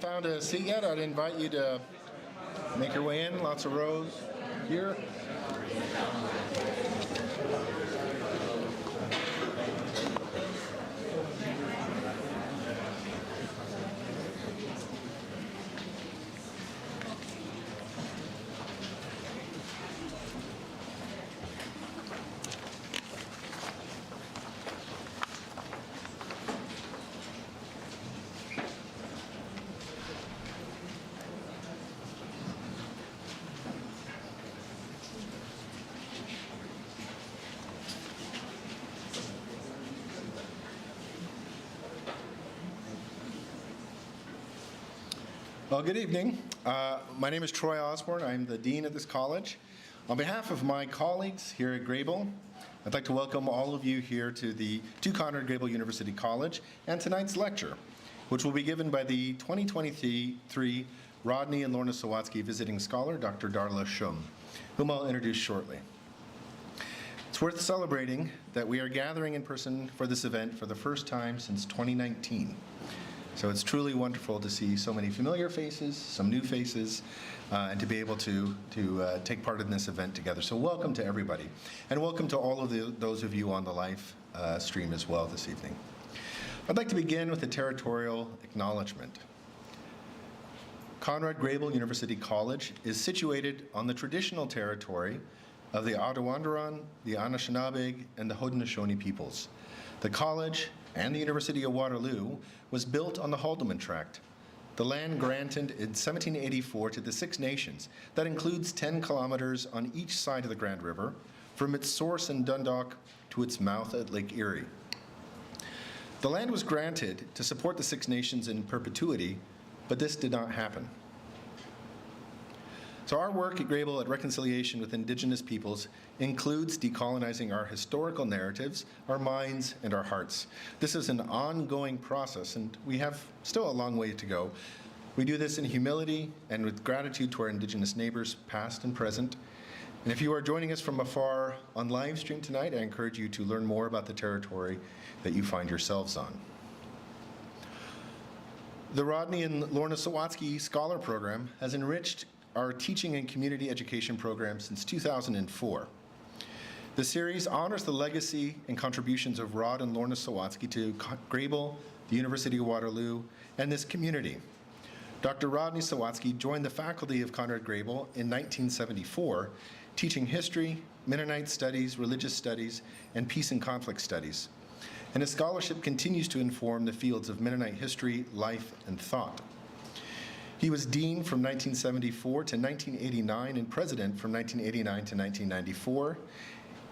found a seat yet, I'd invite you to make your way in. Lots of rows here. Well, good evening. My name is Troy Osborne. I'm the Dean of this college. On behalf of my colleagues here at Grable, I'd like to welcome all of you here to Conrad Grable University College and tonight's lecture, which will be given by the 2023 Rodney and Lorna Sawatsky Visiting Scholar, Dr. Darla Schumm, whom I'll introduce shortly. It's worth celebrating that we are gathering in person for this event for the first time since 2019. So it's truly wonderful to see so many familiar faces, some new faces, and to be able to take part in this event together. So welcome to everybody. And welcome to all of those of you on the live stream as well this evening. I'd like to begin with a territorial acknowledgement. Conrad Grable University College is situated on the traditional territory of the Audouinduron, the Anishinaabe, and the Haudenosaunee peoples. The college and the University of Waterloo was built on the Haldimand Tract, the land granted in 1784 to the Six Nations that includes 10 kilometers on each side of the Grand River, from its source in Dundalk to its mouth at Lake Erie. The land was granted to support the Six Nations in perpetuity, but this did not happen. So our work at Grable at Reconciliation with Indigenous Peoples includes decolonizing our historical narratives, our minds, and our hearts. This is an ongoing process, and we have still a long way to go. We do this in humility and with gratitude to our Indigenous neighbors, past and present. And if you are joining us from afar on live stream tonight, I encourage you to learn more about the territory that you find yourselves on. The Rodney and Lorna Sawatsky Scholar Program has enriched our teaching and community education program since 2004. The series honors the legacy and contributions of Rod and Lorna Sawatsky to Grable, the University of Waterloo, and this community. Dr. Rodney Sawatsky joined the faculty of Conrad Grable in 1974, teaching history, Mennonite studies, religious studies, and peace and conflict studies. And his scholarship continues to inform the fields of Mennonite history, life, and thought. He was dean from 1974 to 1989 and president from 1989 to 1994.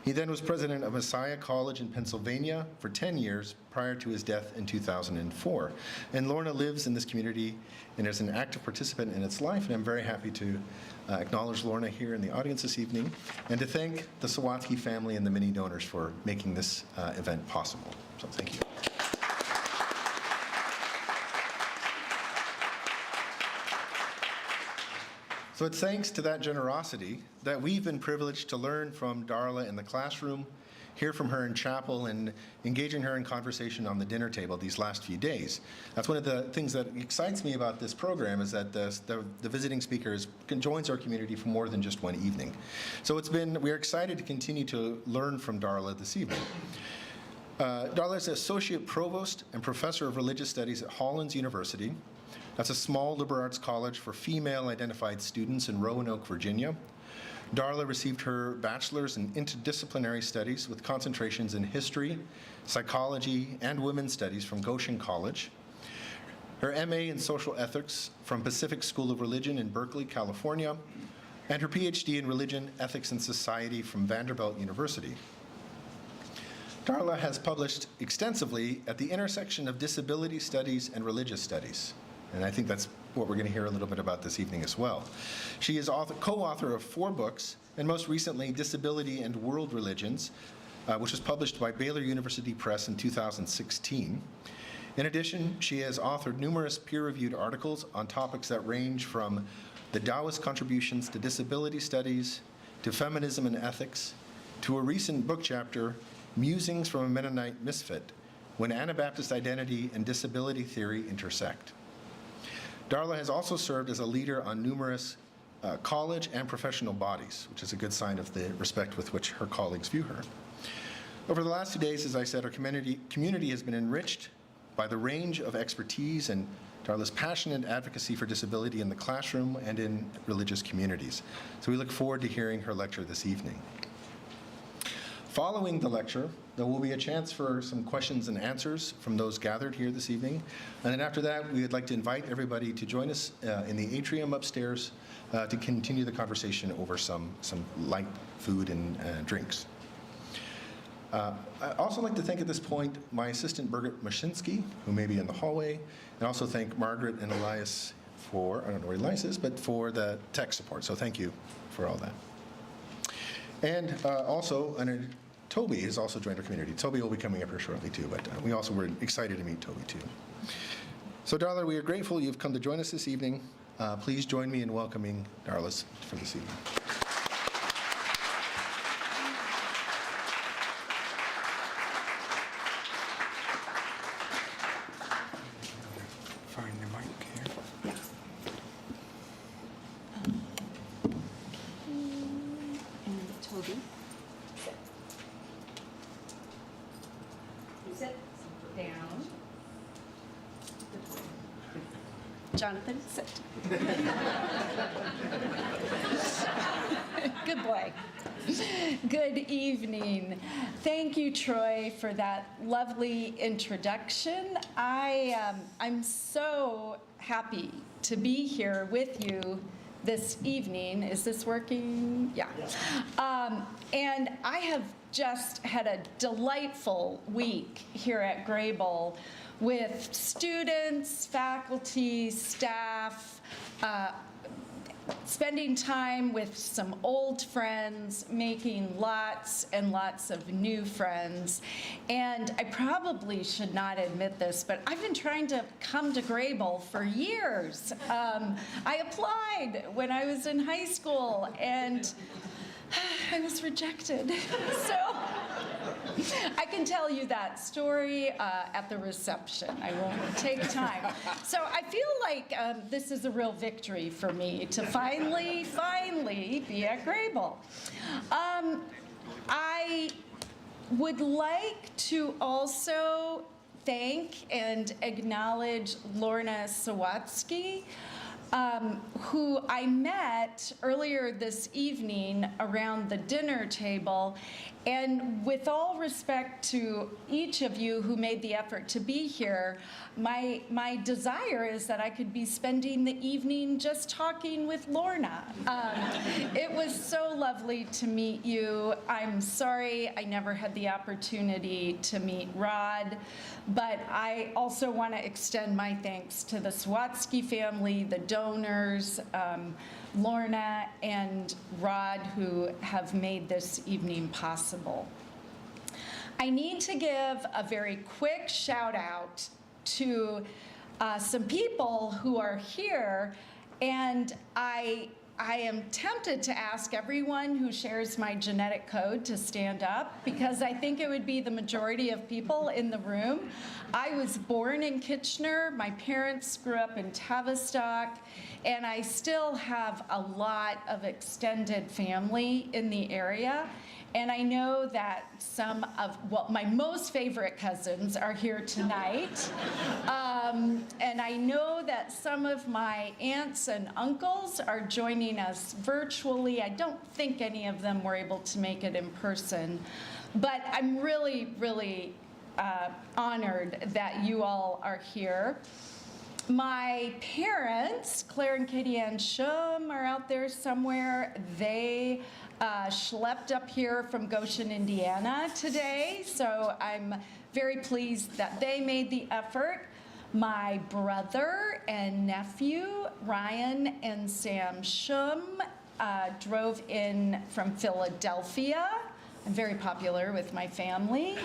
He then was president of Messiah College in Pennsylvania for 10 years prior to his death in 2004. And Lorna lives in this community and is an active participant in its life, and I'm very happy to acknowledge Lorna here in the audience this evening and to thank the Sawatsky family and the many donors for making this event possible. So thank you. So it's thanks to that generosity that we've been privileged to learn from Darla in the classroom, hear from her in chapel, and engaging her in conversation on the dinner table these last few days. That's one of the things that excites me about this program, is that the visiting speakers joins our community for more than just one evening. So we're excited to continue to learn from Darla this evening. Darla is Associate Provost and Professor of Religious Studies at Hollins University. That's a small liberal arts college for female-identified students in Roanoke, Virginia. Darla received her bachelor's in interdisciplinary studies with concentrations in history, psychology, and women's studies from Goshen College. Her MA in social ethics from Pacific School of Religion in Berkeley, California, and her PhD in religion, ethics, and society from Vanderbilt University. Darla has published extensively at the intersection of disability studies and religious studies. And I think that's what we're going to hear a little bit about this evening as well. She is co-author of 4 books, and most recently, Disability and World Religions, which was published by Baylor University Press in 2016. In addition, she has authored numerous peer-reviewed articles on topics that range from the Taoist contributions to disability studies, to feminism and ethics, to a recent book chapter, Musings from a Mennonite Misfit, When Anabaptist Identity and Disability Theory Intersect. Darla has also served as a leader on numerous college and professional bodies, which is a good sign of the respect with which her colleagues view her. Over the last 2 days, as I said, our community has been enriched by the range of expertise and Darla's passionate advocacy for disability in the classroom and in religious communities. So we look forward to hearing her lecture this evening. Following the lecture, there will be a chance for some questions and answers from those gathered here this evening. And then after that, we would like to invite everybody to join us in the atrium upstairs to continue the conversation over some light food and drinks. I'd also like to thank at this point my assistant Birgit Mashinsky, who may be in the hallway, and also thank Margaret and Elias for, I don't know where Elias is, but for the tech support. So thank you for all that. And Toby has also joined our community. Toby will be coming up here shortly too, but we also were excited to meet Toby too. So Darla, we are grateful you've come to join us this evening. Please join me in welcoming Darla for this evening. Find the mic here. Yeah. And Toby. Sit down. Jonathan, sit. Good boy. Good evening. Thank you, Troy, for that lovely introduction. I'm so happy to be here with you this evening. Is this working? Yeah. And I have just had a delightful week here at Grable with students, faculty, staff, spending time with some old friends, making lots and lots of new friends. And I probably should not admit this, but I've been trying to come to Grable for years. I applied when I was in high school, and I was rejected. So I can tell you that story at the reception. I won't take time. So I feel like this is a real victory for me to finally be at Grable. I would like to also thank and acknowledge Lorna Sawatsky, who I met earlier this evening around the dinner table. And with all respect to each of you who made the effort to be here, my desire is that I could be spending the evening just talking with Lorna. It was so lovely to meet you. I'm sorry I never had the opportunity to meet Rod, but I also want to extend my thanks to the Sawatsky family, the donors, Lorna and Rod, who have made this evening possible. I need to give a very quick shout out to some people who are here, and I am tempted to ask everyone who shares my genetic code to stand up, because I think it would be the majority of people in the room. I was born in Kitchener. My parents grew up in Tavistock, and I still have a lot of extended family in the area. And I know that some of, well, my most favorite cousins are here tonight. And I know that some of my aunts and uncles are joining us virtually. I don't think any of them were able to make it in person. But I'm really, really honored that you all are here. My parents, Claire and Katie Ann Schumm, are out there somewhere. They schlepped up here from Goshen, Indiana today, so I'm very pleased that they made the effort. My brother and nephew, Ryan and Sam Schumm, drove in from Philadelphia. I'm very popular with my family.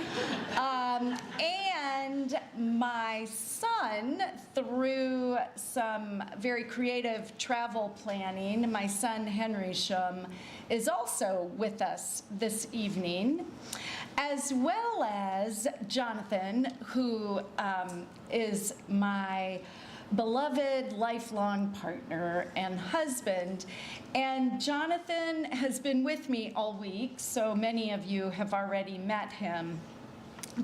And my son, through some very creative travel planning, my son Henry Schumm is also with us this evening, as well as Jonathan, who is my beloved lifelong partner and husband. And Jonathan has been with me all week, so many of you have already met him.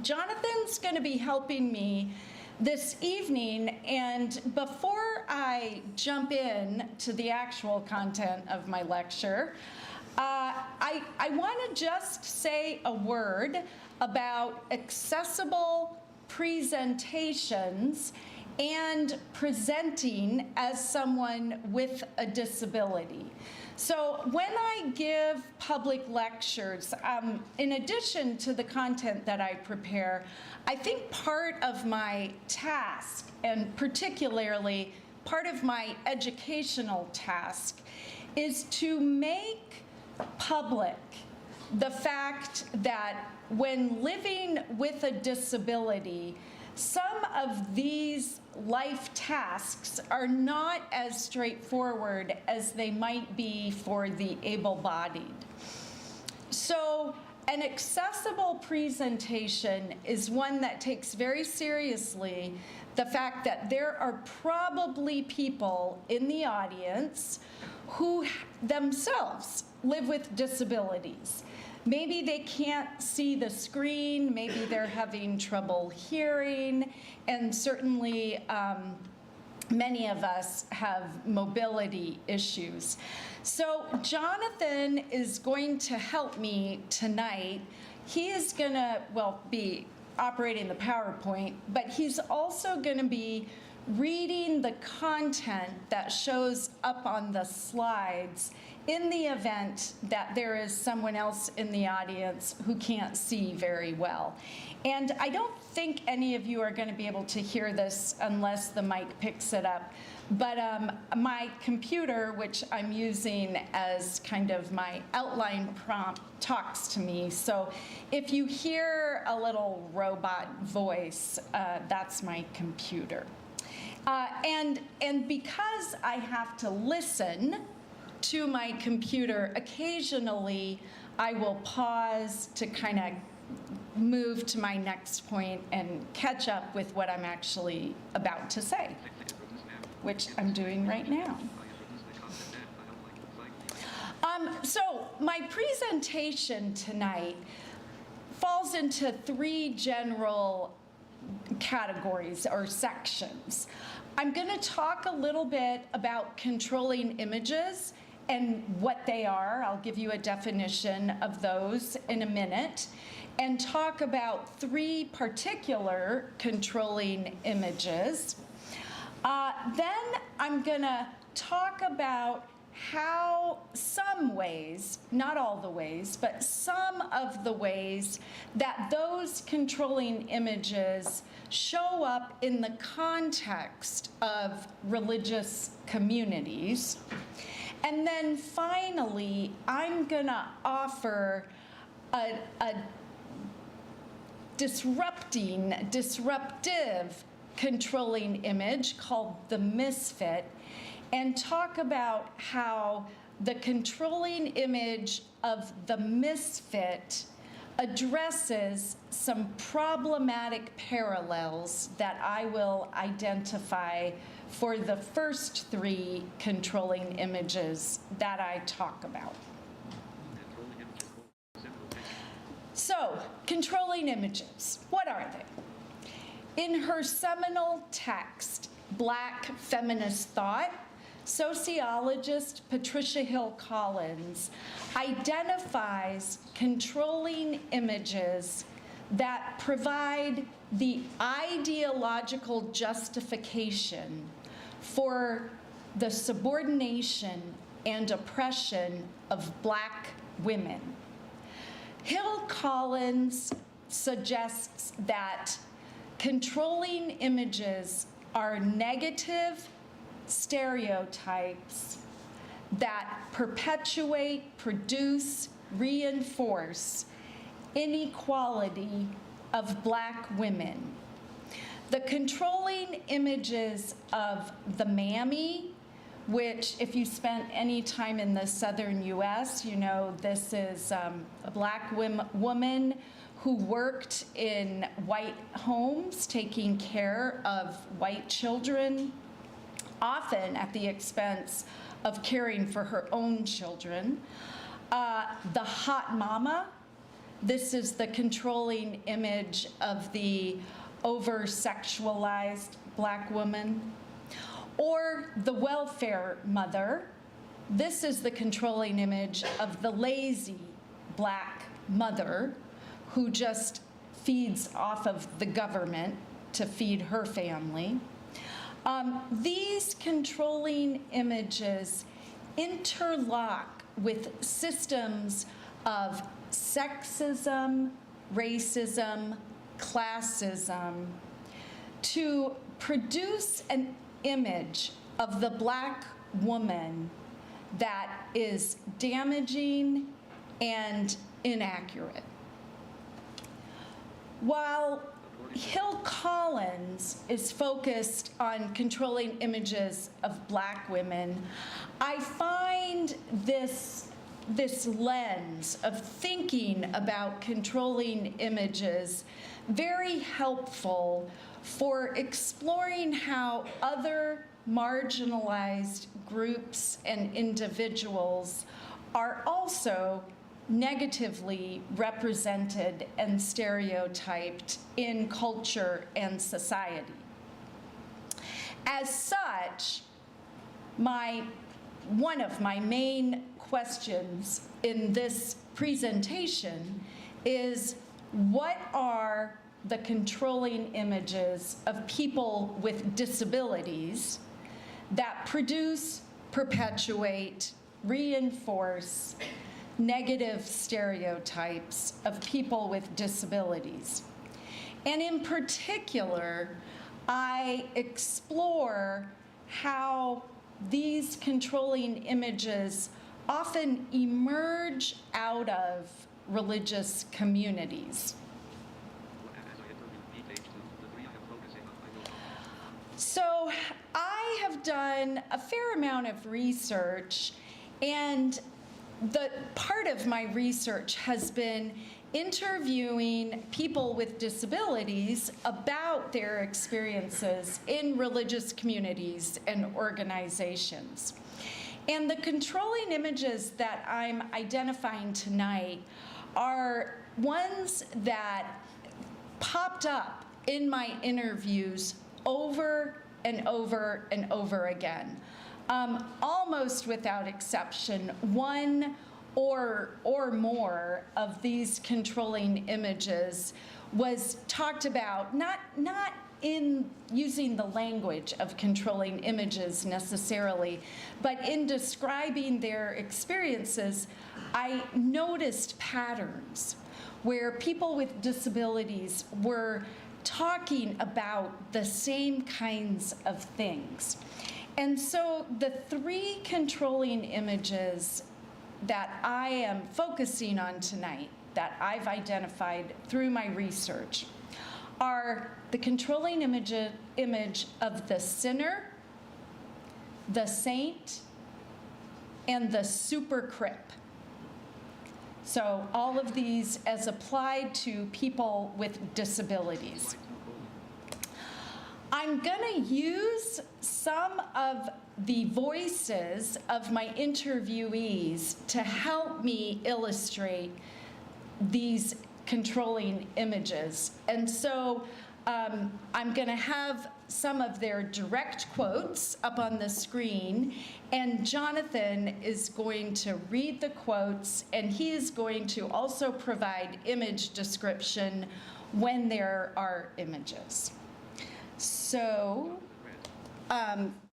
Jonathan's going to be helping me this evening, and before I jump in to the actual content of my lecture, I want to just say a word about accessible presentations and presenting as someone with a disability. So when I give public lectures, in addition to the content that I prepare, I think part of my task, and particularly part of my educational task, is to make public the fact that when living with a disability, some of these life tasks are not as straightforward as they might be for the able-bodied. So an accessible presentation is one that takes very seriously the fact that there are probably people in the audience who themselves live with disabilities. Maybe they can't see the screen, maybe they're having trouble hearing, and certainly many of us have mobility issues. So Jonathan is going to help me tonight. He is going to, well, be operating the PowerPoint, but he's also going to be reading the content that shows up on the slides in the event that there is someone else in the audience who can't see very well. And I don't think any of you are going to be able to hear this unless the mic picks it up. But my computer, which I'm using as kind of my outline prompt, talks to me. So if you hear a little robot voice, that's my computer. And because I have to listen to my computer, occasionally I will pause to kind of move to my next point and catch up with what I'm actually about to say, which I'm doing right now. So my presentation tonight falls into three general categories or sections. I'm going to talk a little bit about controlling images and what they are. I'll give you a definition of those in a minute, and talk about three particular controlling images. Then I'm going to talk about how some ways, not all the ways, but some of the ways that those controlling images show up in the context of religious communities. And then finally, I'm going to offer a disruptive controlling image called the misfit, and talk about how the controlling image of the misfit addresses some problematic parallels that I will identify for the first three controlling images that I talk about. So, controlling images, what are they? In her seminal text, Black Feminist Thought, sociologist Patricia Hill Collins identifies controlling images that provide the ideological justification for the subordination and oppression of Black women. Hill Collins suggests that controlling images are negative stereotypes that perpetuate, produce, reinforce inequality of Black women. The controlling images of the mammy, which if you spent any time in the southern US, you know this is a Black woman who worked in white homes taking care of white children often at the expense of caring for her own children. The hot mama, this is the controlling image of the over-sexualized Black woman. Or the welfare mother, this is the controlling image of the lazy Black mother who just feeds off of the government to feed her family. These controlling images interlock with systems of sexism, racism, classism to produce an image of the Black woman that is damaging and inaccurate. While Hill Collins is focused on controlling images of Black women, I find this lens of thinking about controlling images very helpful for exploring how other marginalized groups and individuals are also negatively represented and stereotyped in culture and society. As such, one of my main questions in this presentation is, what are the controlling images of people with disabilities that produce, perpetuate, reinforce negative stereotypes of people with disabilities? And in particular, I explore how these controlling images often emerge out of religious communities. So I have done a fair amount of research, and the part of my research has been interviewing people with disabilities about their experiences in religious communities and organizations. And the controlling images that I'm identifying tonight are ones that popped up in my interviews over and over and over again. Almost without exception, one or more of these controlling images was talked about, not in using the language of controlling images necessarily, but in describing their experiences, I noticed patterns where people with disabilities were talking about the same kinds of things. And so the three controlling images that I am focusing on tonight, that I've identified through my research, are the controlling image of the sinner, the saint, and the super-crip. So all of these as applied to people with disabilities. I'm going to use some of the voices of my interviewees to help me illustrate these controlling images. And so I'm going to have some of their direct quotes up on the screen, and Jonathan is going to read the quotes, and he is going to also provide image description when there are images. So,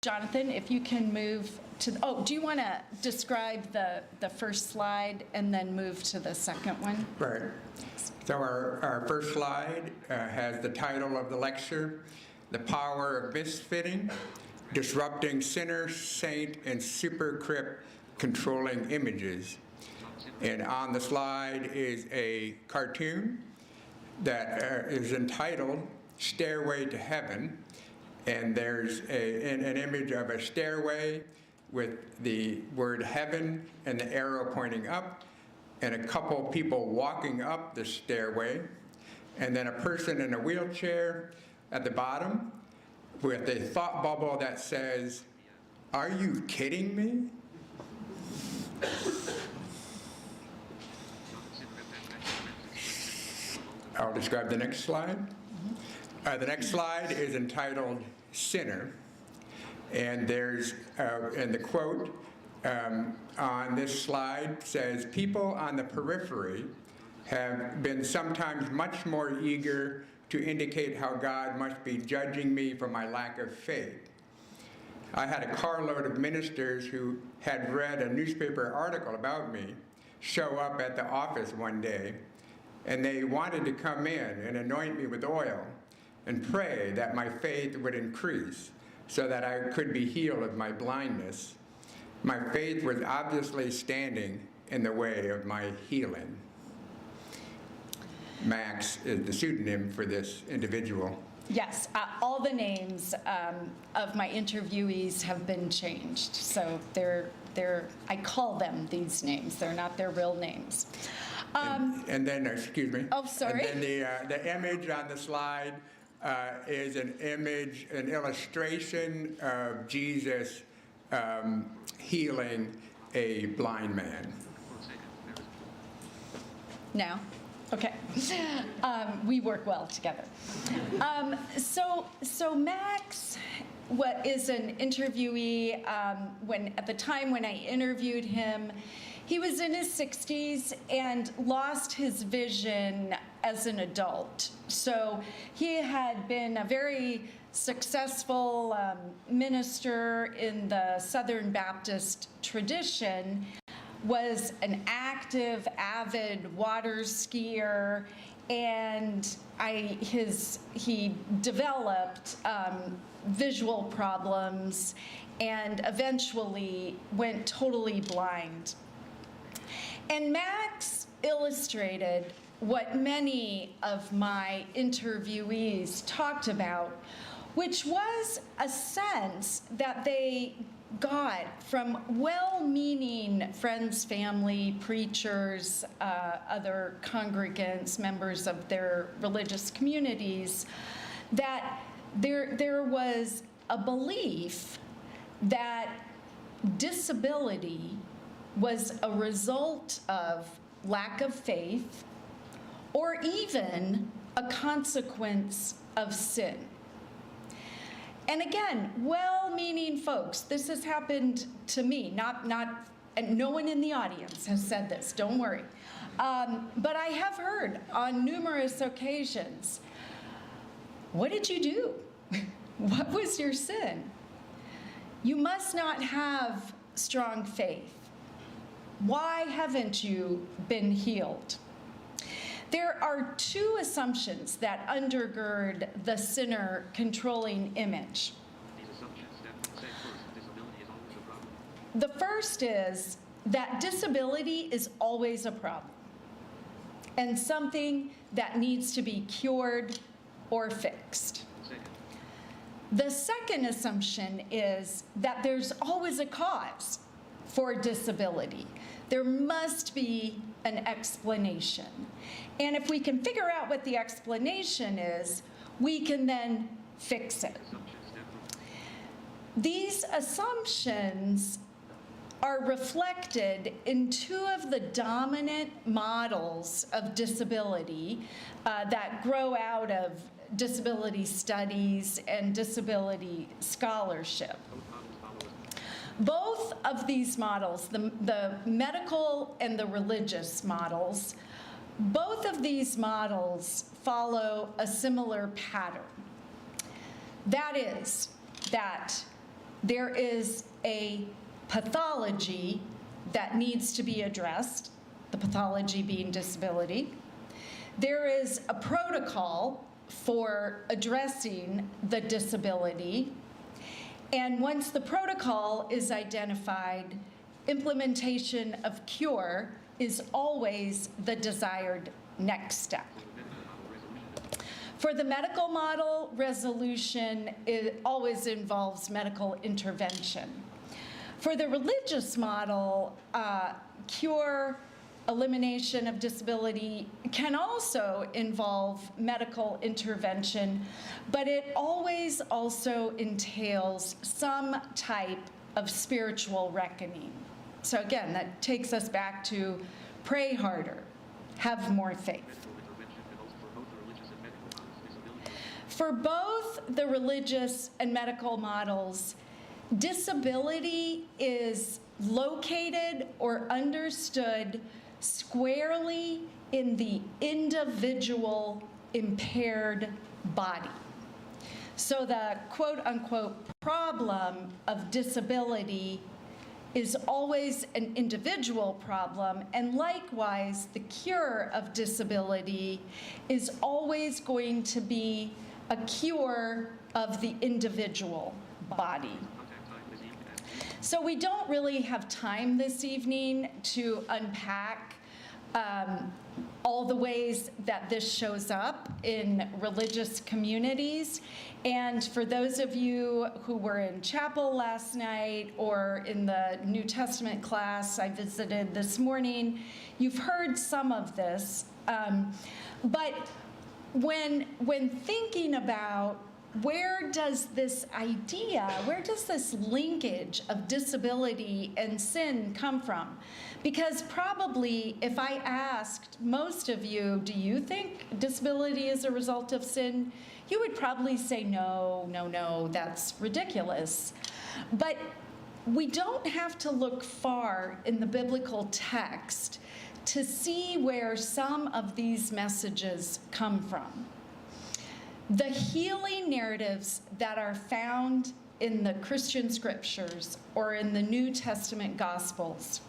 Jonathan, if you can move to, do you want to describe the first slide and then move to the second one? Right. So our first slide has the title of the lecture, The Power of Misfitting, Disrupting Sinner, Saint, and Super-crip Controlling Images. And on the slide is a cartoon that is entitled Stairway to Heaven, and there's an image of a stairway with the word heaven and the arrow pointing up, and a couple people walking up the stairway, and then a person in a wheelchair at the bottom with a thought bubble that says, Are you kidding me? I'll describe the next slide. The next slide is entitled Sinner. And there's, and the quote on this slide says, "People on the periphery have been sometimes much more eager to indicate how God must be judging me for my lack of faith. I had a carload of ministers who had read a newspaper article about me show up at the office one day, and they wanted to come in and anoint me with oil and pray that my faith would increase so that I could be healed of my blindness. My faith was obviously standing in the way of my healing." Max is the pseudonym for this individual. Yes, all the names of my interviewees have been changed. So I call them these names. They're not their real names. And then, excuse me. Oh, sorry. And then the image on the slide is an image, an illustration of Jesus healing a blind man. No? Okay. We work well together. So Max is an interviewee. At the time when I interviewed him, he was in his 60s and lost his vision as an adult. So he had been a very successful minister in the Southern Baptist tradition, was an active, avid water skier, and he developed visual problems and eventually went totally blind. And Max illustrated what many of my interviewees talked about, which was a sense that they got from well-meaning friends, family, preachers, other congregants, members of their religious communities, that there was a belief that disability was a result of lack of faith or even a consequence of sin. And again, well-meaning folks, this has happened to me, and no one in the audience has said this, don't worry. But I have heard on numerous occasions, "What did you do? What was your sin? You must not have strong faith. Why haven't you been healed?" There are two assumptions that undergird the sinner controlling image. The first is that disability is always a problem and something that needs to be cured or fixed. The second assumption is that there's always a cause for disability. There must be an explanation. And if we can figure out what the explanation is, we can then fix it. These assumptions are reflected in two of the dominant models of disability that grow out of disability studies and disability scholarship. Both of these models, the medical and the religious models, both of these models follow a similar pattern. That is, that there is a pathology that needs to be addressed, the pathology being disability. There is a protocol for addressing the disability. And once the protocol is identified, implementation of cure is always the desired next step. For the medical model, resolution always involves medical intervention. For the religious model, cure, elimination of disability can also involve medical intervention, but it always also entails some type of spiritual reckoning. So again, that takes us back to pray harder, have more faith. For both the religious and medical models, disability is located or understood squarely in the individual impaired body. So the quote-unquote problem of disability is always an individual problem, and likewise, the cure of disability is always going to be a cure of the individual body. So we don't really have time this evening to unpack all the ways that this shows up in religious communities. And for those of you who were in chapel last night or in the New Testament class I visited this morning, you've heard some of this. But when thinking about where does this linkage of disability and sin come from? Because probably if I asked most of you, do you think disability is a result of sin? You would probably say, no, that's ridiculous. But we don't have to look far in the biblical text to see where some of these messages come from. The healing narratives that are found in the Christian scriptures or in the New Testament Gospels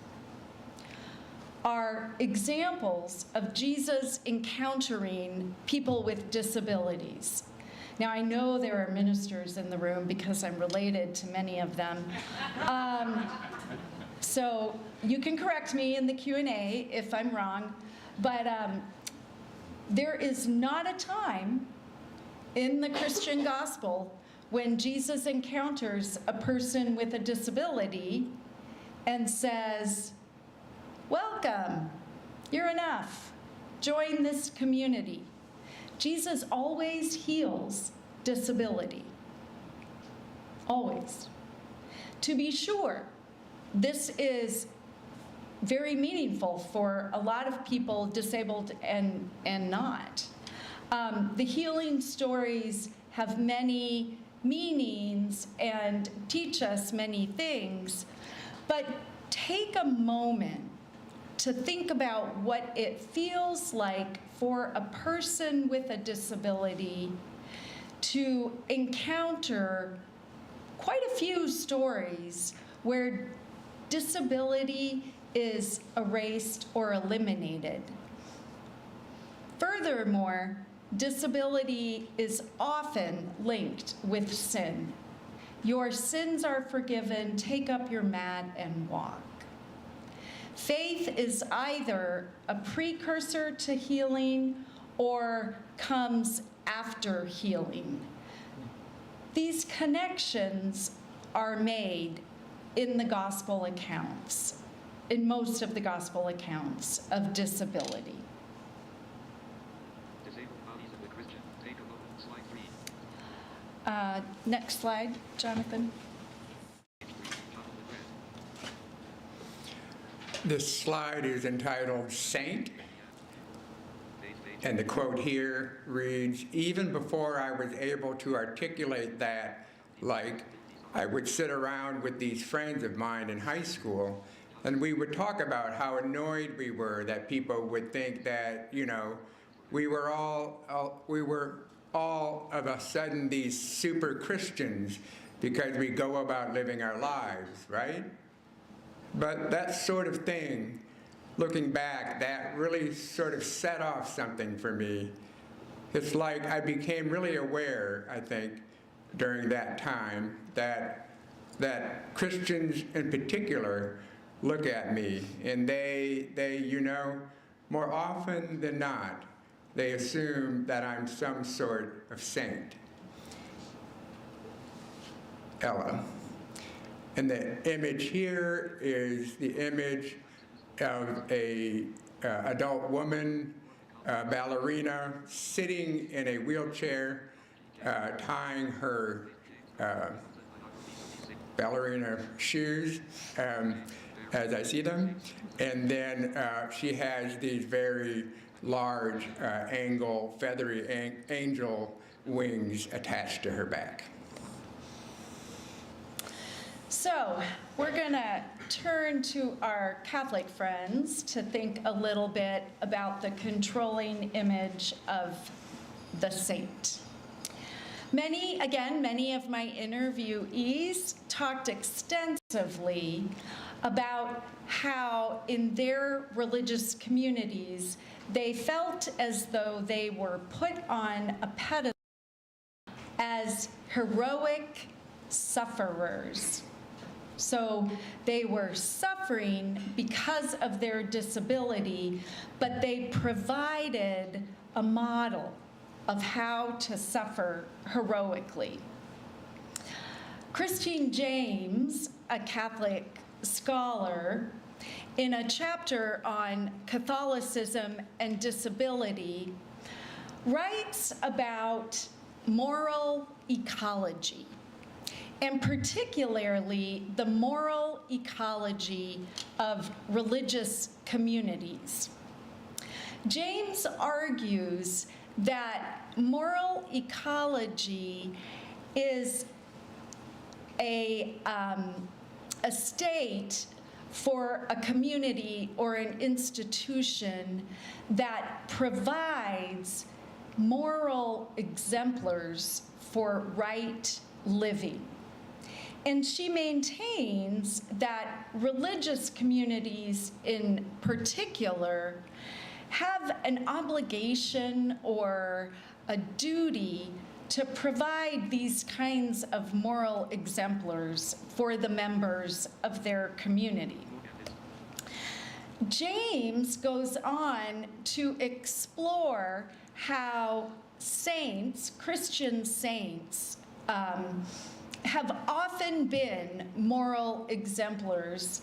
are examples of Jesus encountering people with disabilities. Now, I know there are ministers in the room because I'm related to many of them. So you can correct me in the Q&A if I'm wrong, but there is not a time in the Christian gospel when Jesus encounters a person with a disability and says, welcome, you're enough, join this community. Jesus always heals disability, always. To be sure, this is very meaningful for a lot of people, disabled and not. The healing stories have many meanings and teach us many things, but take a moment to think about what it feels like for a person with a disability to encounter quite a few stories where disability is erased or eliminated. Furthermore, disability is often linked with sin. Your sins are forgiven, take up your mat and walk. Faith is either a precursor to healing or comes after healing. These connections are made in the gospel accounts, in most of the gospel accounts of disability. Next slide, Jonathan. This slide is entitled Saint, and the quote here reads, even before I was able to articulate that, like, I would sit around with these friends of mine in high school, and we would talk about how annoyed we were that people would think that, you know, we were all of a sudden these super Christians because we go about living our lives, right? But that sort of thing, looking back, that really sort of set off something for me. It's like I became really aware, I think, during that time that Christians in particular look at me and they, you know, more often than not, they assume that I'm some sort of saint. Ella. And the image here is the image of a adult woman, ballerina, sitting in a wheelchair, tying her ballerina shoes as I see them. And then she has these very large feathery angel wings attached to her back. So we're going to turn to our Catholic friends to think a little bit about the controlling image of the saint. Many of my interviewees talked extensively about how in their religious communities they felt as though they were put on a pedestal as heroic sufferers. So they were suffering because of their disability, but they provided a model of how to suffer heroically. Christine James, a Catholic scholar, in a chapter on Catholicism and disability, writes about moral ecology, and particularly the moral ecology of religious communities. James argues that moral ecology is a state for a community or an institution that provides moral exemplars for right living. And she maintains that religious communities in particular have an obligation or a duty to provide these kinds of moral exemplars for the members of their community. James goes on to explore how saints, Christian saints, have often been moral exemplars,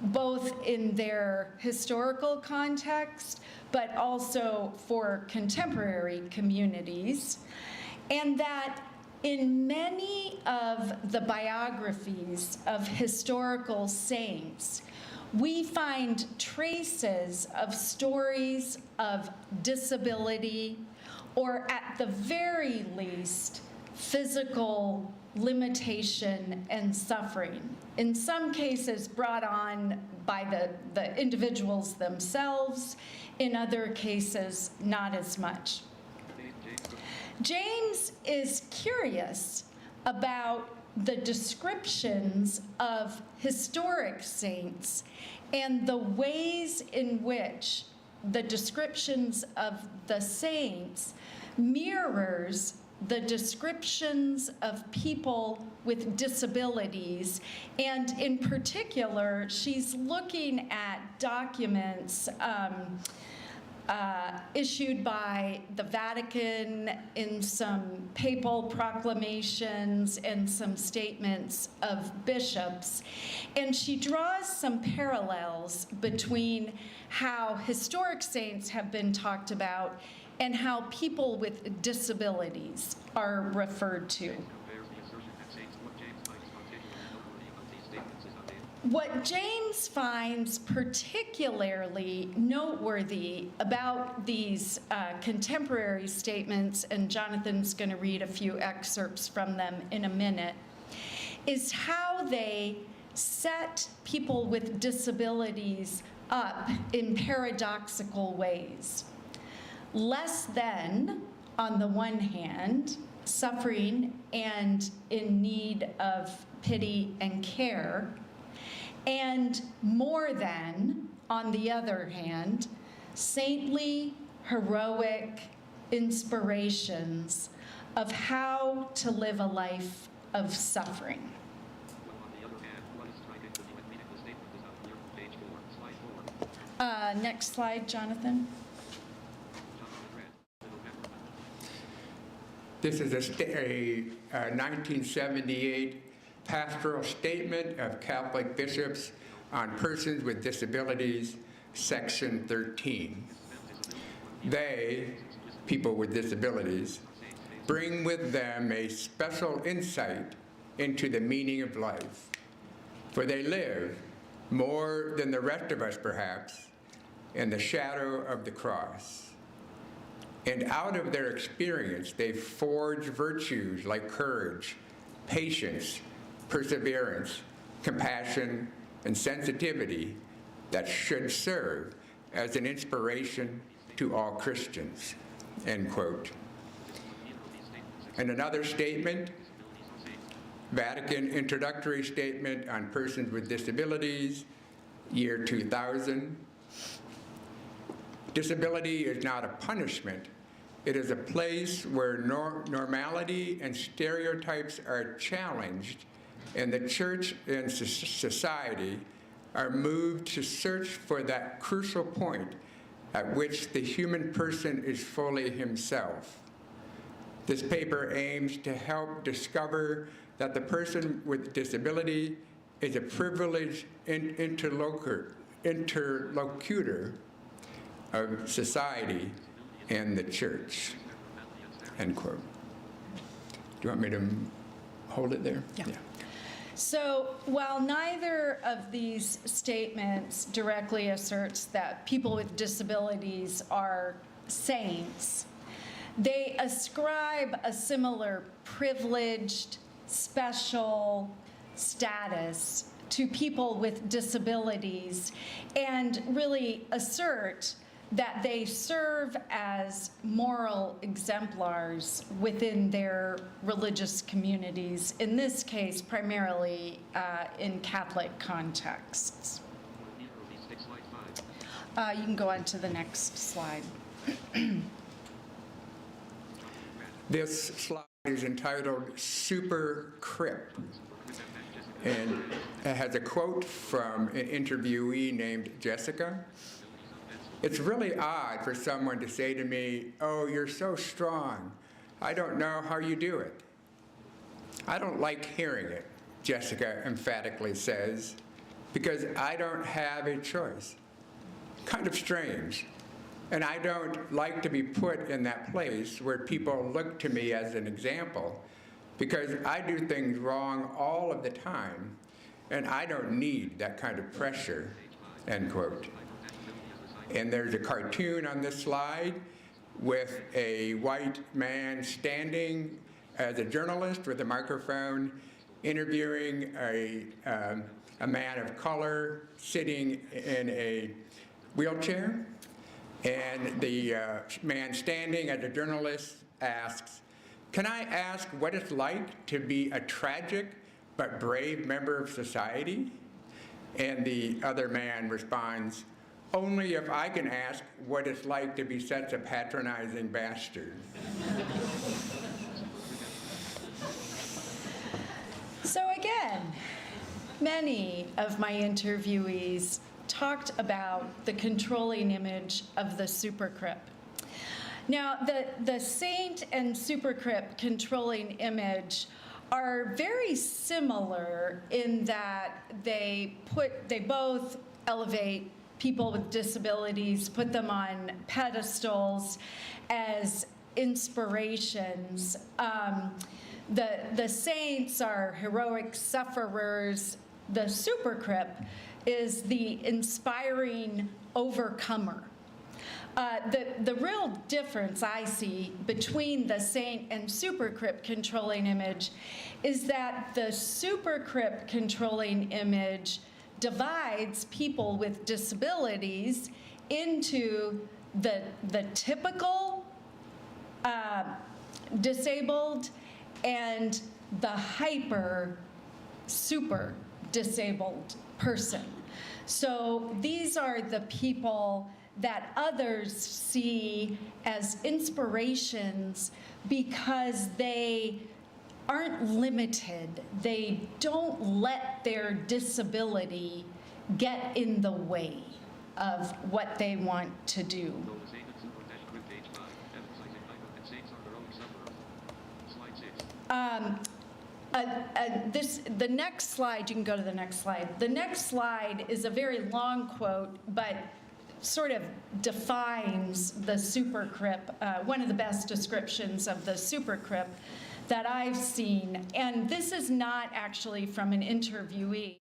both in their historical context, but also for contemporary communities, and that in many of the biographies of historical saints, we find traces of stories of disability, or at the very least, physical limitation and suffering. In some cases brought on by the individuals themselves, in other cases, not as much. James is curious about the descriptions of historic saints and the ways in which the descriptions of the saints mirrors the descriptions of people with disabilities. And in particular, she's looking at documents issued by the Vatican in some papal proclamations and some statements of bishops. And she draws some parallels between how historic saints have been talked about and how people with disabilities are referred to. What James finds particularly noteworthy about these contemporary statements, and Jonathan's going to read a few excerpts from them in a minute, is how they set people with disabilities up in paradoxical ways. Less than, on the one hand, suffering and in need of pity and care, and more than, on the other hand, saintly, heroic inspirations of how to live a life of suffering. Next slide, Jonathan. This is a 1978 pastoral statement of Catholic bishops on persons with disabilities, section 13. They, people with disabilities, bring with them a special insight into the meaning of life. For they live, more than the rest of us perhaps, in the shadow of the cross. And out of their experience, they forge virtues like courage, patience, perseverance, compassion, and sensitivity that should serve as an inspiration to all Christians, end quote. And another statement, Vatican Introductory Statement on Persons with Disabilities, year 2000. Disability is not a punishment. It is a place where normality and stereotypes are challenged, and the church and society are moved to search for that crucial point at which the human person is fully himself. This paper aims to help discover that the person with disability is a privileged interlocutor of society and the church, end quote. Do you want me to hold it there? Yeah. So while neither of these statements directly asserts that people with disabilities are saints, they ascribe a similar privileged, special status to people with disabilities and really assert that they serve as moral exemplars within their religious communities, in this case, primarily in Catholic contexts. You can go on to the next slide. This slide is entitled Super-Crip, and it has a quote from an interviewee named Jessica. It's really odd for someone to say to me, "Oh, you're so strong. I don't know how you do it." I don't like hearing it, Jessica emphatically says, because I don't have a choice. Kind of strange. And I don't like to be put in that place where people look to me as an example, because I do things wrong all of the time, and I don't need that kind of pressure, end quote. And there's a cartoon on this slide with a white man standing as a journalist with a microphone interviewing a man of color sitting in a wheelchair. And the man standing as a journalist asks, "Can I ask what it's like to be a tragic but brave member of society?" And the other man responds, "Only if I can ask what it's like to be such a patronizing bastard." So again, many of my interviewees talked about the controlling image of the super-crip. Now, the saint and super-crip controlling image are very similar in that they both elevate people with disabilities, put them on pedestals as inspirations. The saints are heroic sufferers. The super-crip is the inspiring overcomer. The real difference I see between the saint and super-crip controlling image is that the super-crip controlling image divides people with disabilities into the typical disabled and the hyper super disabled person. So these are the people that others see as inspirations because they aren't limited. They don't let their disability get in the way of what they want to do. The next slide, you can go to the next slide. The next slide is a very long quote, but sort of defines the super-crip, one of the best descriptions of the super-crip. that I've seen, and this is not actually from an interviewee,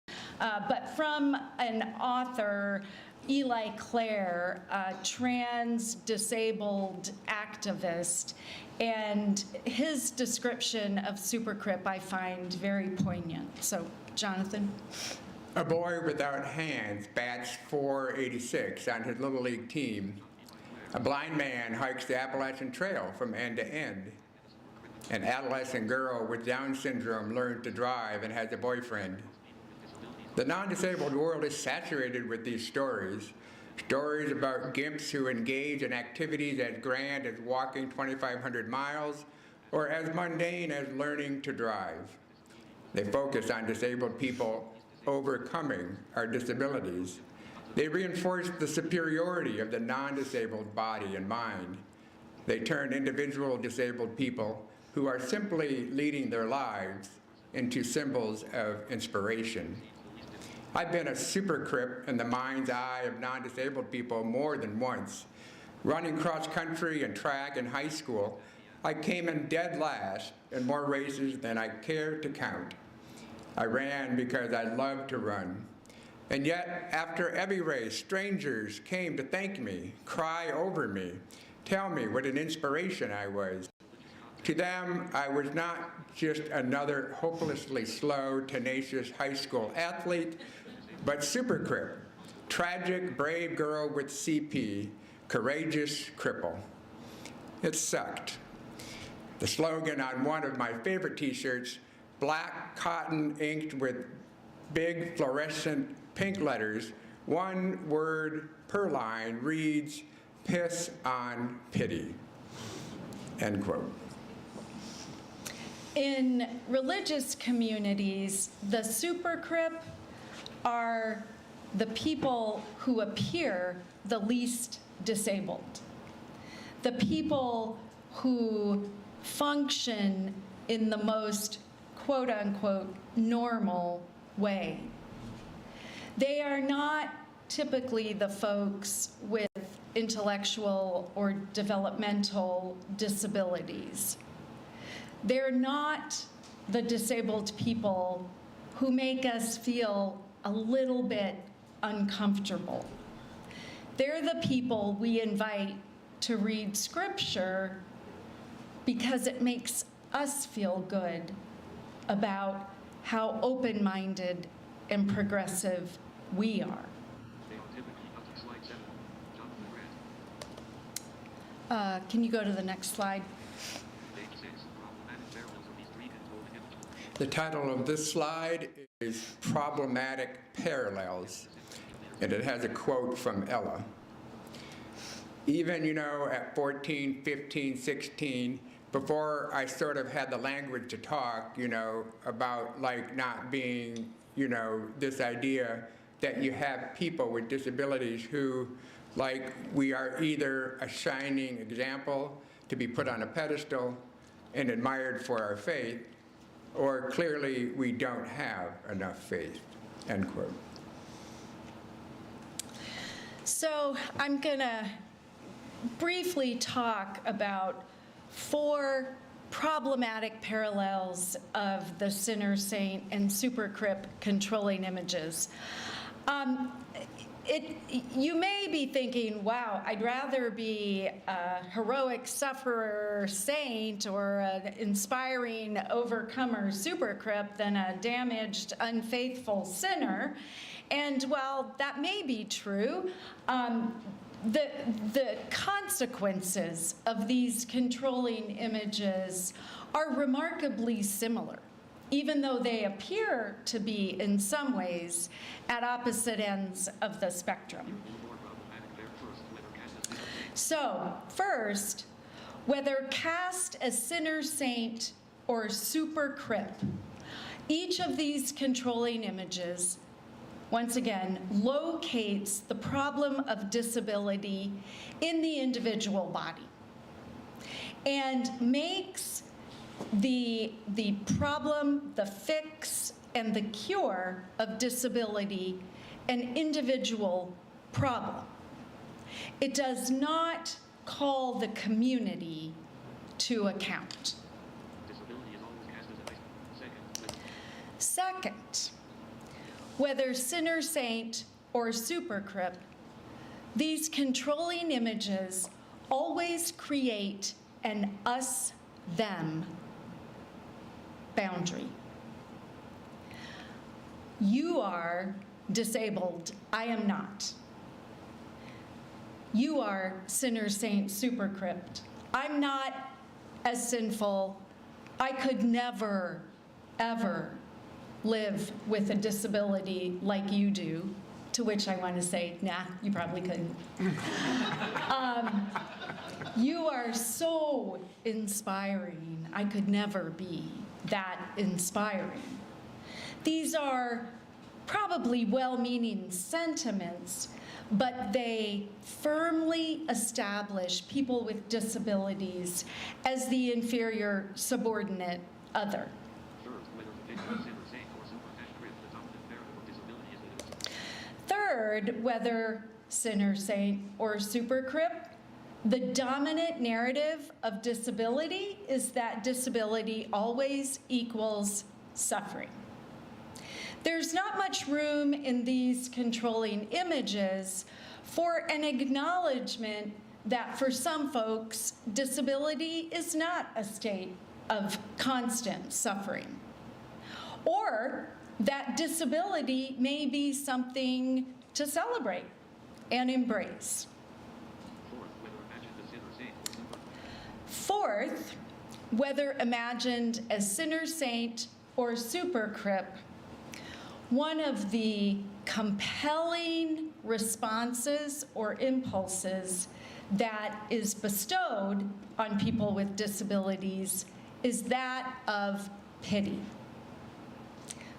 but from an author, Eli Clare, a trans disabled activist, and his description of super-crip I find very poignant. So, Jonathan? A boy without hands bats .486 on his Little League team. A blind man hikes the Appalachian Trail from end to end. An adolescent girl with Down syndrome learns to drive and has a boyfriend. The non-disabled world is saturated with these stories. Stories about gimps who engage in activities as grand as walking 2,500 miles or as mundane as learning to drive. They focus on disabled people overcoming our disabilities. They reinforce the superiority of the non-disabled body and mind. They turn individual disabled people who are simply leading their lives into symbols of inspiration. I've been a super-crip in the mind's eye of non-disabled people more than once. Running cross-country and track in high school, I came in dead last in more races than I care to count. I ran because I loved to run. And yet, after every race, strangers came to thank me, cry over me, tell me what an inspiration I was. To them, I was not just another hopelessly slow, tenacious high school athlete, but super-crip, tragic, brave girl with CP, courageous cripple. It sucked. The slogan on one of my favorite t-shirts, black cotton inked with big fluorescent pink letters, one word per line, reads, "Piss on pity," end quote. In religious communities, the super-crip are the people who appear the least disabled, the people who function in the most quote-unquote normal way. They are not typically the folks with intellectual or developmental disabilities. They're not the disabled people who make us feel a little bit uncomfortable. They're the people we invite to read scripture because it makes us feel good about how open-minded and progressive we are. Can you go to the next slide? The title of this slide is Problematic Parallels, and it has a quote from Ella. Even, at 14, 15, 16, before I sort of had the language to talk, about not being, this idea that you have people with disabilities who, we are either a shining example to be put on a pedestal and admired for our faith, or clearly we don't have enough faith, end quote. So I'm gonna briefly talk about 4 problematic parallels of the sinner, saint, and super-crip controlling images. You may be thinking, wow, I'd rather be a heroic sufferer saint or an inspiring overcomer super-crip than a damaged, unfaithful sinner. And while that may be true, the consequences of these controlling images are remarkably similar, even though they appear to be, in some ways, at opposite ends of the spectrum. So, first, whether cast as sinner, saint, or super-crip, each of these controlling images, once again, locates the problem of disability in the individual body and makes the problem, the fix, and the cure of disability an individual problem. It does not call the community to account. Second, whether sinner, saint, or super-crip, these controlling images always create an us-them boundary. You are disabled, I am not. You are sinner, saint, super-crip. I'm not as sinful. I could never, ever live with a disability like you do, to which I want to say, nah, you probably couldn't. You are so inspiring. I could never be that inspiring. These are probably well-meaning sentiments, but they firmly establish people with disabilities as the inferior, subordinate other. Third, whether sinner, saint, or super-crip, the dominant narrative of disability is that disability always equals suffering. There's not much room in these controlling images for an acknowledgement that for some folks, disability is not a state of constant suffering, or that disability may be something to celebrate and embrace. Fourth, whether imagined as sinner, saint, or super-crip, one of the compelling responses or impulses that is bestowed on people with disabilities is that of pity.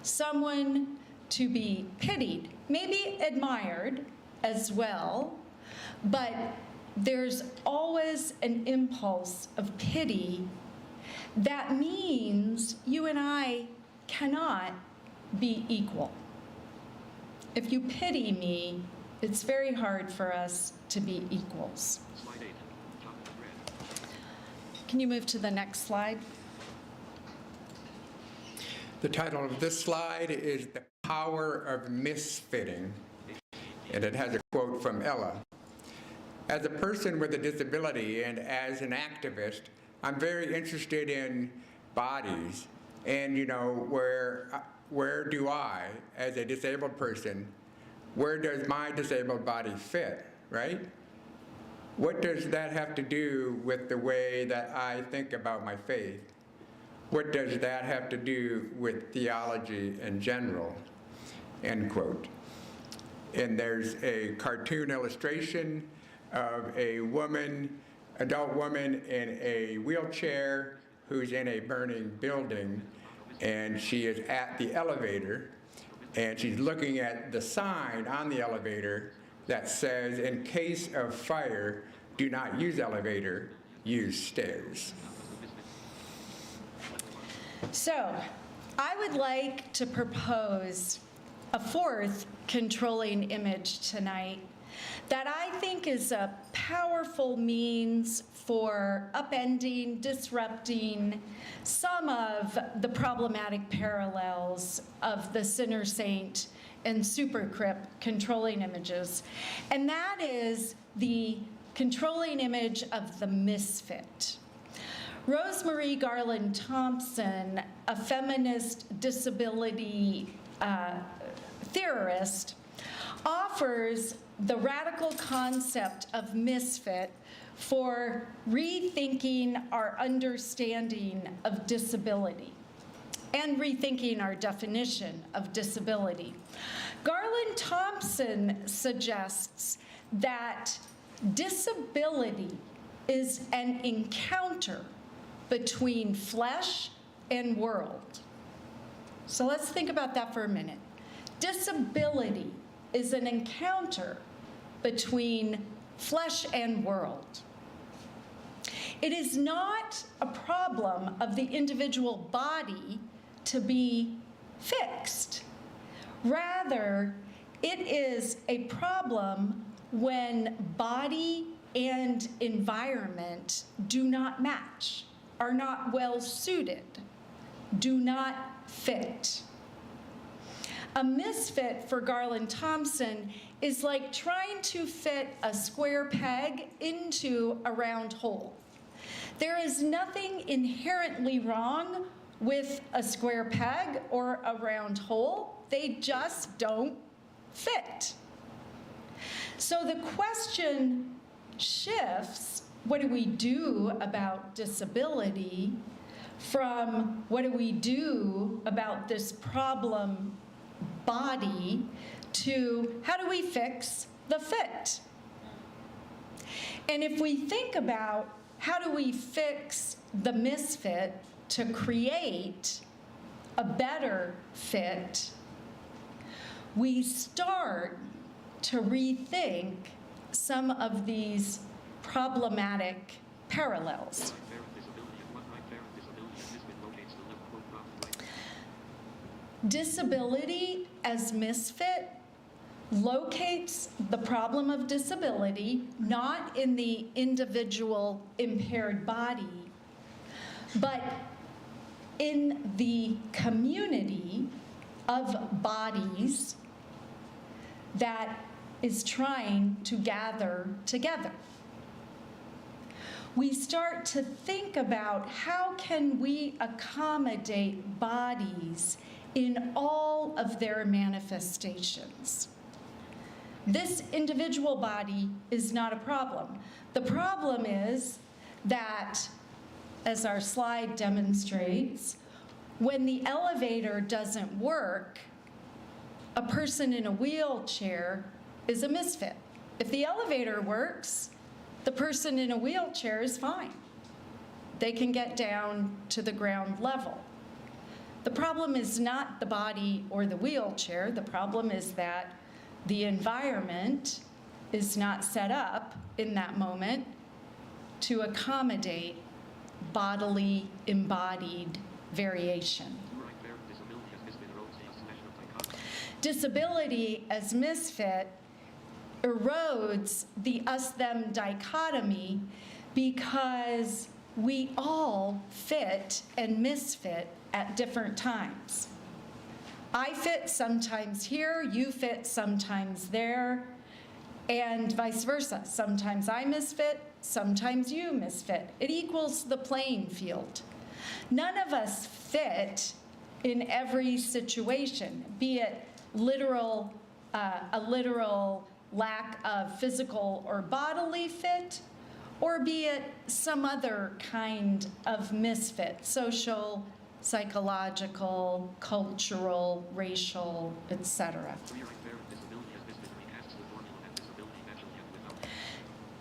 Someone to be pitied, maybe admired as well, but there's always an impulse of pity that means you and I cannot be equal. If you pity me, it's very hard for us to be equals. Can you move to the next slide? The title of this slide is The Power of Misfitting, and it has a quote from Ella. As a person with a disability and as an activist, I'm very interested in bodies and, where do I, as a disabled person, where does my disabled body fit, right? What does that have to do with the way that I think about my faith? What does that have to do with theology in general? End quote. And there's a cartoon illustration of a woman, adult woman in a wheelchair who's in a burning building, and she is at the elevator, and she's looking at the sign on the elevator that says, in case of fire, do not use elevator, use stairs. So, I would like to propose a fourth controlling image tonight that I think is a powerful means for upending, disrupting some of the problematic parallels of the sinner, saint, and super-crip controlling images. And that is the controlling image of the misfit. Rosemarie Garland-Thomson, a feminist disability theorist, offers the radical concept of misfit for rethinking our understanding of disability and rethinking our definition of disability. Garland-Thomson suggests that disability is an encounter between flesh and world. So let's think about that for a minute. Disability is an encounter between flesh and world. It is not a problem of the individual body to be fixed. Rather, it is a problem when body and environment do not match, are not well suited, do not fit. A misfit for Garland-Thomson is like trying to fit a square peg into a round hole. There is nothing inherently wrong with a square peg or a round hole. They just don't fit. So the question shifts, what do we do about disability, from what do we do about this problem body, to how do we fix the fit? And if we think about how do we fix the misfit to create a better fit, we start to rethink some of these problematic parallels. Disability as misfit locates the problem of disability not in the individual impaired body, but in the community of bodies that is trying to gather together. We start to think about how can we accommodate bodies in all of their manifestations. This individual body is not a problem. The problem is that, as our slide demonstrates, when the elevator doesn't work, a person in a wheelchair is a misfit. If the elevator works, the person in a wheelchair is fine. They can get down to the ground level. The problem is not the body or the wheelchair. The problem is that the environment is not set up in that moment to accommodate bodily embodied variation. Disability as misfit erodes the us-them dichotomy because we all fit and misfit at different times. I fit sometimes here, you fit sometimes there, and vice versa. Sometimes I misfit, sometimes you misfit. It equals the playing field. None of us fit in every situation, be it a literal lack of physical or bodily fit, or be it some other kind of misfit, social, psychological, cultural, racial, etc.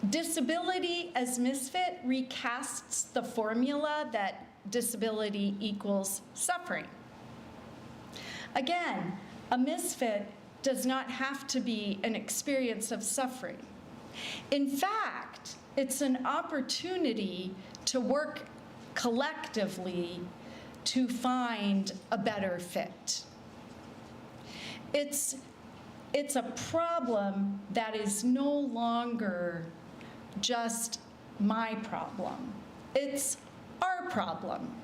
Disability as misfit recasts the formula that disability equals suffering. Again, a misfit does not have to be an experience of suffering. In fact, it's an opportunity to work collectively to find a better fit. It's a problem that is no longer just my problem. It's our problem.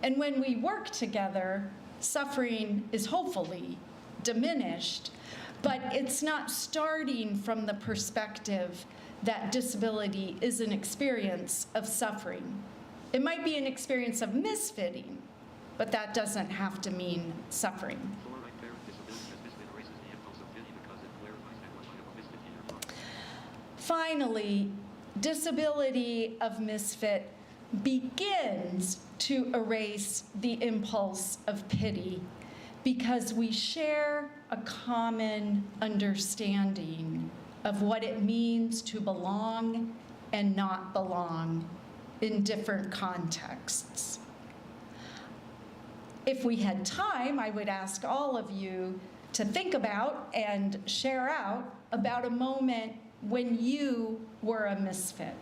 And when we work together, suffering is hopefully diminished, but it's not starting from the perspective that disability is an experience of suffering. It might be an experience of misfitting, but that doesn't have to mean suffering. Finally, disability of misfit begins to erase the impulse of pity because we share a common understanding of what it means to belong and not belong in different contexts. If we had time, I would ask all of you to think about and share out about a moment when you were a misfit,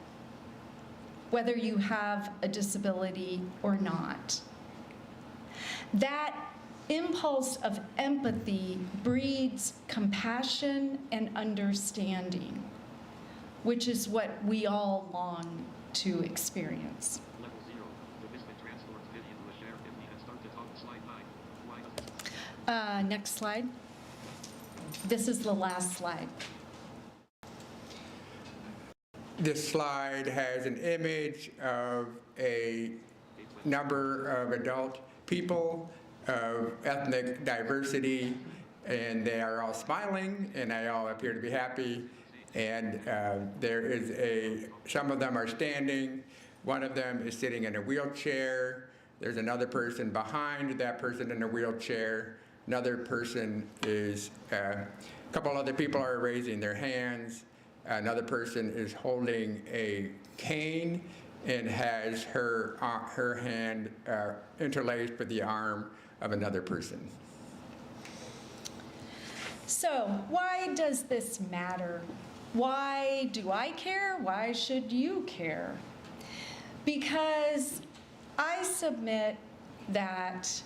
whether you have a disability or not. That impulse of empathy breeds compassion and understanding, which is what we all long to experience. Next slide. This is the last slide. This slide has an image of a number of adult people of ethnic diversity, and they are all smiling, and they all appear to be happy. And some of them are standing. One of them is sitting in a wheelchair. There's another person behind that person in a wheelchair. Another person is, a couple other people are raising their hands. Another person is holding a cane and has her hand interlaced with the arm of another person. So, why does this matter? Why do I care? Why should you care? Because I submit that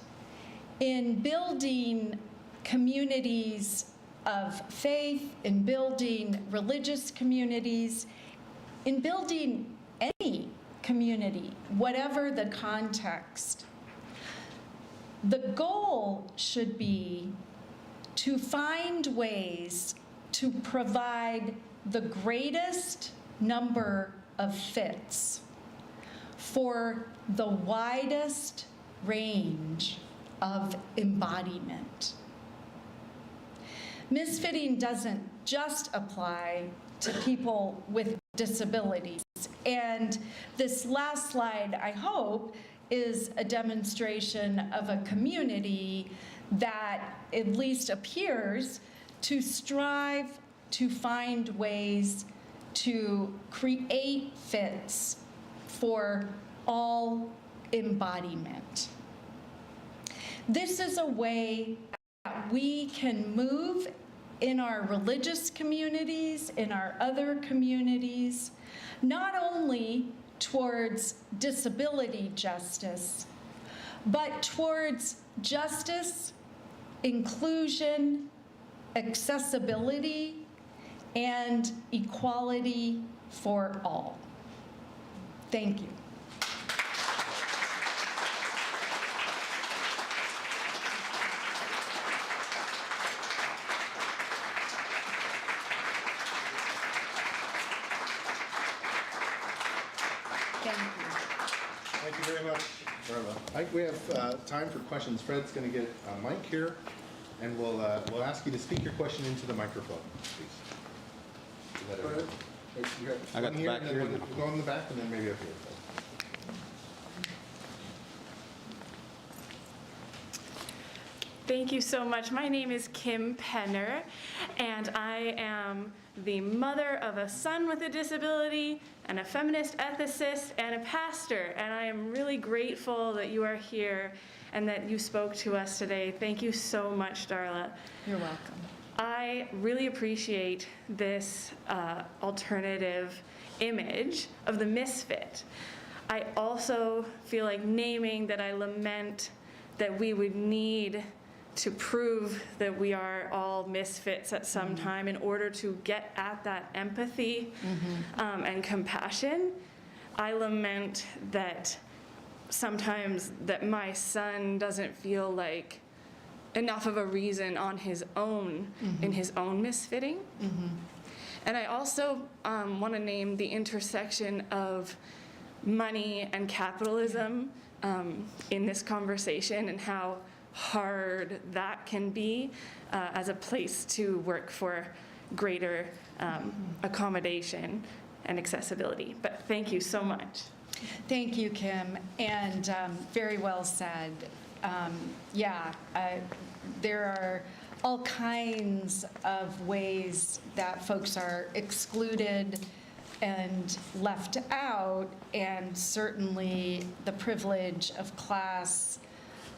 in building communities of faith, in building religious communities, in building any community, whatever the context, the goal should be to find ways to provide the greatest number of fits for the widest range of embodiment. Misfitting doesn't just apply to people with disabilities. And this last slide, I hope, is a demonstration of a community that at least appears to strive to find ways to create fits for all embodiment. This is a way that we can move in our religious communities, in our other communities, not only towards disability justice, but towards justice, inclusion, accessibility, and equality for all. Thank you. Thank you very much, Darla. We have time for questions. Fred's going to get a mic here, and we'll ask you to speak your question into the microphone, please. Is that okay? I got the back here. We'll go in the back, and then maybe up here. Thank you so much. My name is Kim Penner, and I am the mother of a son with a disability, and a feminist ethicist, and a pastor. And I am really grateful that you are here and that you spoke to us today. Thank you so much, Darla. You're welcome. I really appreciate this alternative image of the misfit. I also feel like naming that I lament that we would need to prove that we are all misfits at some time in order to get at that empathy and compassion. I lament that sometimes that my son doesn't feel like enough of a reason on his own in his own misfitting. And I also want to name the intersection of money and capitalism in this conversation, and how hard that can be as a place to work for greater accommodation and accessibility. But thank you so much. Thank you, Kim, and very well said. There are all kinds of ways that folks are excluded and left out, and certainly the privilege of class,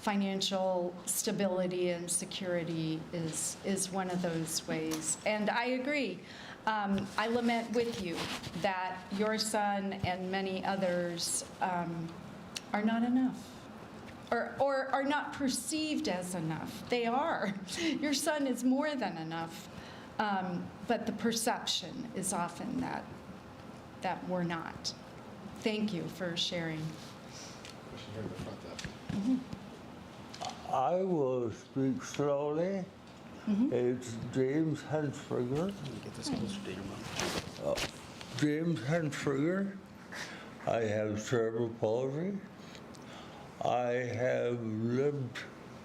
financial stability and security is one of those ways. And I agree. I lament with you that your son and many others are not enough, or are not perceived as enough. They are. Your son is more than enough, but the perception is often that we're not. Thank you for sharing. Question here in the front left. I will speak slowly. It's James Hensberger. Get this closer to your mouth. James Hensberger. I have cerebral palsy. I have lived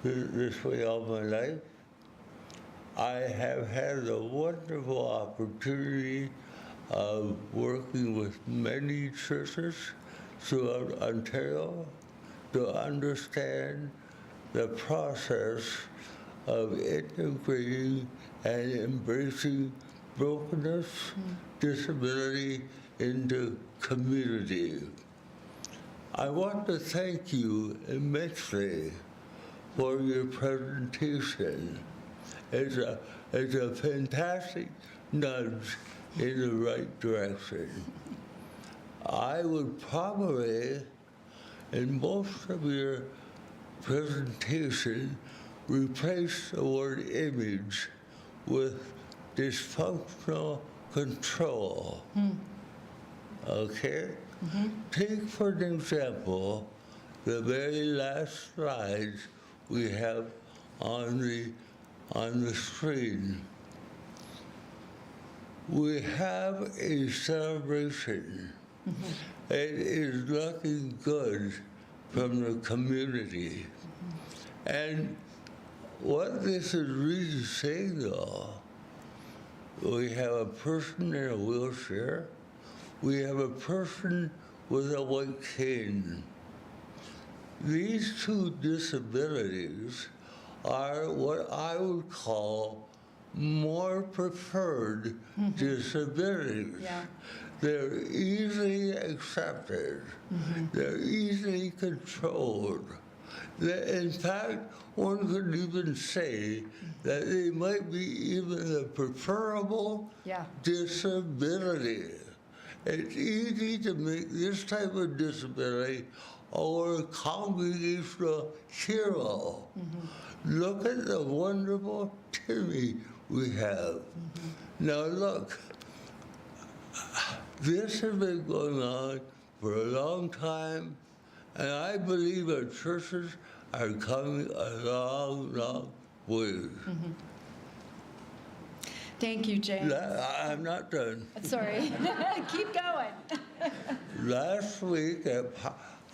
this way all my life. I have had the wonderful opportunity of working with many churches throughout Ontario to understand the process of integrating and embracing brokenness, disability into community. I want to thank you immensely for your presentation. It's a fantastic nudge in the right direction. I would probably, in most of your presentation, replace the word image with dysfunctional control. Okay? Take, for an example, the very last slides we have on the screen. We have a celebration. It is looking good from the community. And what this is really saying, though, we have a person in a wheelchair, we have a person with a white cane. These two disabilities are what I would call more preferred disabilities. Yeah. They're easily accepted. They're easily controlled. In fact, one could even say that they might be even the preferable disability. It's easy to make this type of disability our congregational hero. Look at the wonderful Timmy we have. Now look, this has been going on for a long time, and I believe our churches are coming a long, long way. Thank you, James. I'm not done. Sorry. Keep going. Last week,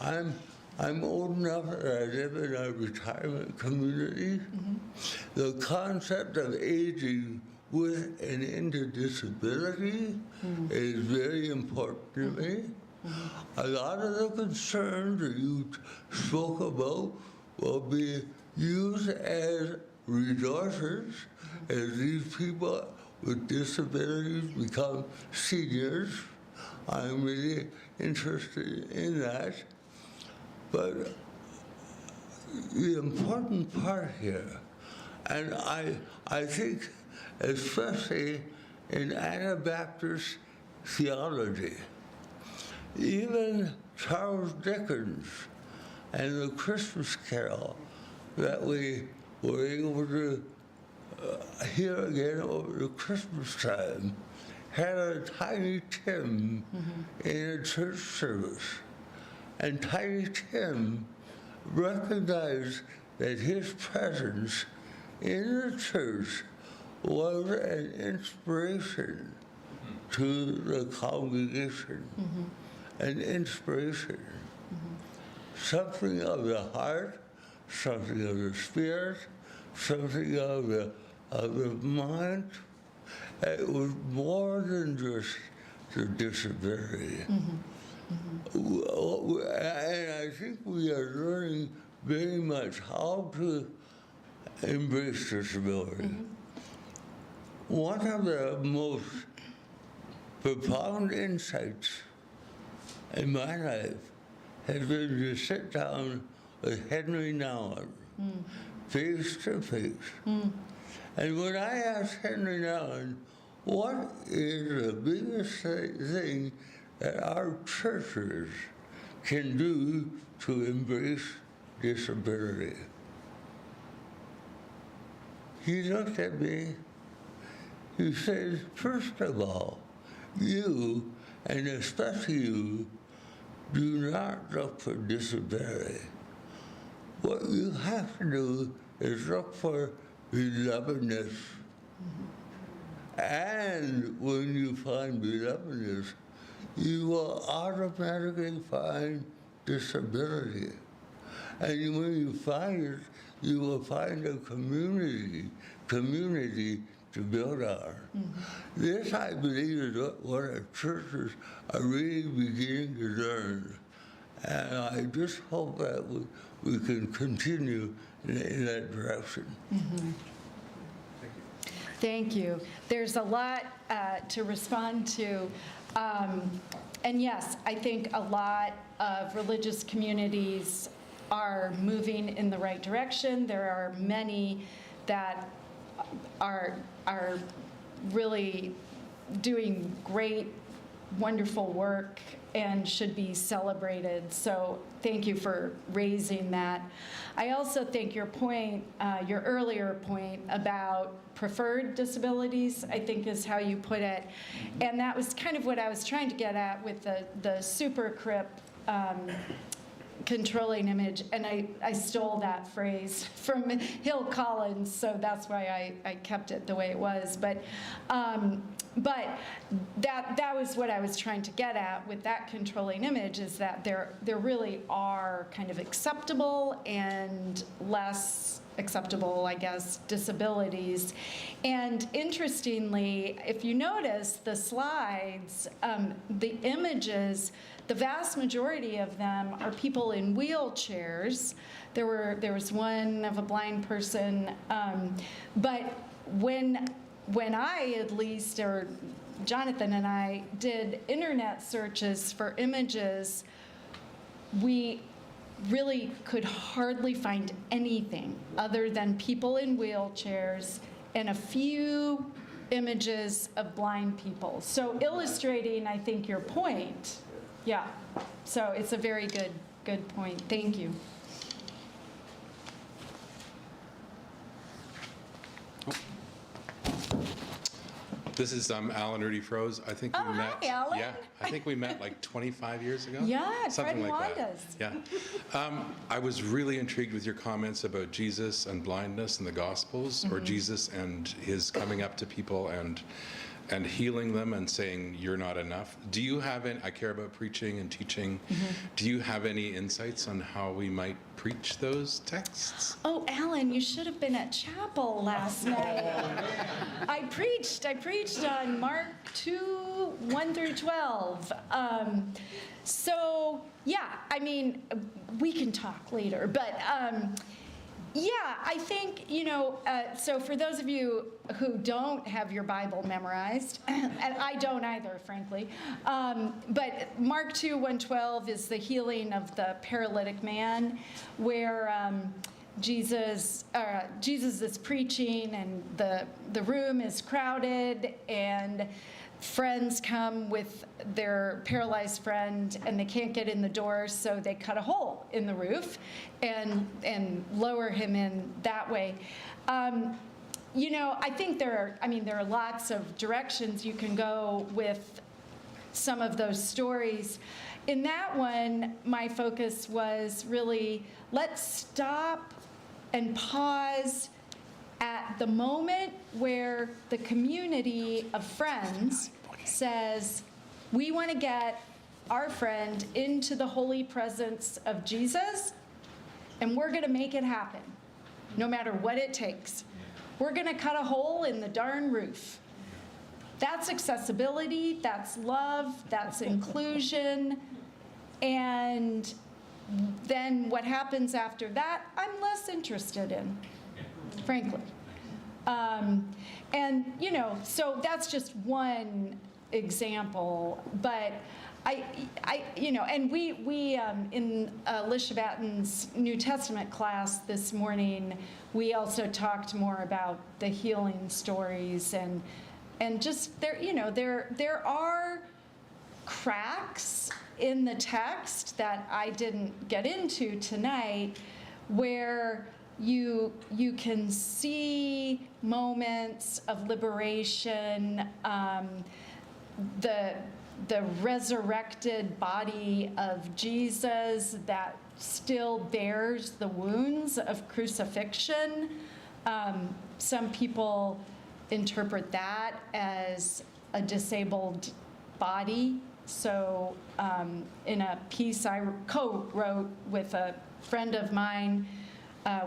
I'm old enough that I live in a retirement community. The concept of aging with and into disability is very important to me. A lot of the concerns that you spoke about will be used as resources as these people with disabilities become seniors. I'm really interested in that. But the important part here, and I think especially in Anabaptist theology, even Charles Dickens and the Christmas Carol that we were able to hear again over the Christmas time had a Tiny Tim in a church service. And Tiny Tim recognized that his presence in the church was an inspiration to the congregation, an inspiration, something of the heart, something of the spirit, something of the mind. It was more than just the disability. And I think we are learning very much how to embrace disability. One of the most profound insights in my life has been to sit down with Henry Nouwen, face to face. And when I asked Henry Nouwen, what is the biggest thing that our churches can do to embrace disability? He looked at me, he said, first of all, you, and especially you, do not look for disability. what you have to do is look for belovedness. And when you find belovedness, you will automatically find disability. And when you find it, you will find a community to build on. This, I believe, is what our churches are really beginning to learn. And I just hope that we can continue in that direction. Thank you. There's a lot to respond to. And yes, I think a lot of religious communities are moving in the right direction. There are many that are really doing great, wonderful work and should be celebrated. So thank you for raising that. I also think your point, your earlier point about preferred disabilities, I think is how you put it. And that was kind of what I was trying to get at with the super-crip controlling image, and I stole that phrase from Hill Collins, so that's why I kept it the way it was. But that was what I was trying to get at with that controlling image, is that there really are kind of acceptable and less acceptable, I guess, disabilities. And interestingly, if you notice the slides, the images, the vast majority of them are people in wheelchairs. There was one of a blind person, but when I, at least, or Jonathan and I, did internet searches for images, we really could hardly find anything other than people in wheelchairs and a few images of blind people. So illustrating, I think, your point. Yeah, so it's a very good point. Thank you. This is Alan Rudy Froze. I think we met. Hi, Alan. Yeah, I think we met like 25 years ago. Yeah, something Fred like Wanda's. that. Yeah. I was really intrigued with your comments about Jesus and blindness in the Gospels, or Jesus and his coming up to people and healing them and saying you're not enough. Do you have any? I care about preaching and teaching. Do you have any insights on how we might preach those texts? Oh, Alan, you should have been at chapel last night. I preached on Mark 2:1-12. So yeah, I mean, we can talk later, but yeah, I think, so for those of you who don't have your Bible memorized, and I don't either, frankly, but Mark 2:1-12 is the healing of the paralytic man, where Jesus is preaching, and the room is crowded, and friends come with their paralyzed friend, and they can't get in the door, so they cut a hole in the roof and lower him in that way. I think there are lots of directions you can go with some of those stories. In that one, my focus was really, let's stop and pause at the moment where the community of friends says, we want to get our friend into the holy presence of Jesus, and we're going to make it happen, no matter what it takes. We're going to cut a hole in the darn roof. That's accessibility, that's love, that's inclusion, and then what happens after that, I'm less interested in, frankly. So that's just one example, but and we in Liz Shabatin's New Testament class this morning, we also talked more about the healing stories, and just there are cracks in the text that I didn't get into tonight, where you can see moments of liberation, the resurrected body of Jesus that still bears the wounds of crucifixion. Some people interpret that as a disabled body. So in a piece I co-wrote with a friend of mine,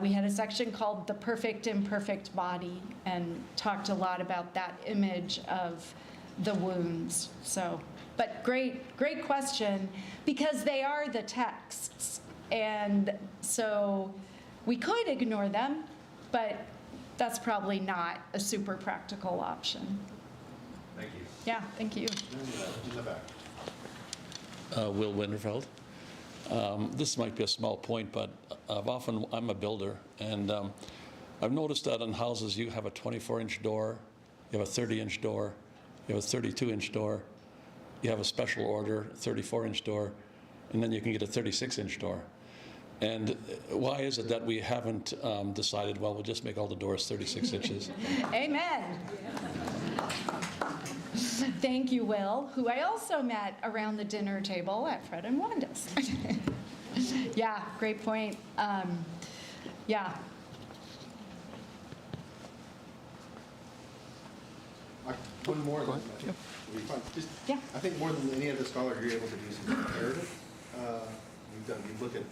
we had a section called The Perfect Imperfect Body and talked a lot about that image of the wounds. So, but great question, because they are the texts. And so we could ignore them, but that's probably not a super practical option. Thank you. Yeah, thank you. In the back. Will Winterfeld. This might be a small point, but I'm a builder, and I've noticed that in houses you have a 24-inch door, you have a 30-inch door, you have a 32-inch door, you have a special order 34-inch door, and then you can get a 36-inch door. And why is it that we haven't decided, well, we'll just make all the doors 36 inches? Amen. Thank you, Will, who I also met around the dinner table at Fred and Wanda's. Yeah, great point. Yeah. One more. Go ahead. Yeah. I think more than any other scholar, you're able to do some comparative. You look at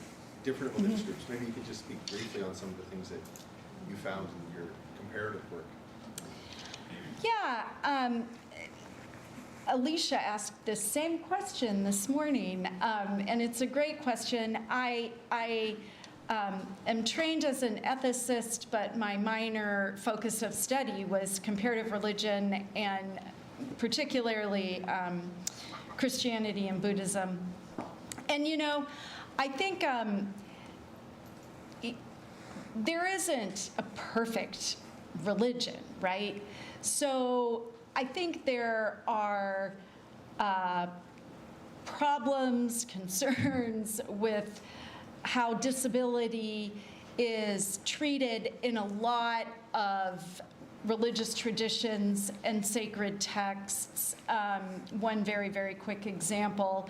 different religious groups. Maybe you could just speak briefly on some of the things that you found in your comparative work. Yeah. Alicia asked this same question this morning, and it's a great question. I am trained as an ethicist, but my minor focus of study was comparative religion and particularly Christianity and Buddhism. And you know, I think there isn't a perfect religion, right? So I think there are problems, concerns with how disability is treated in a lot of religious traditions and sacred texts. One very, very quick example.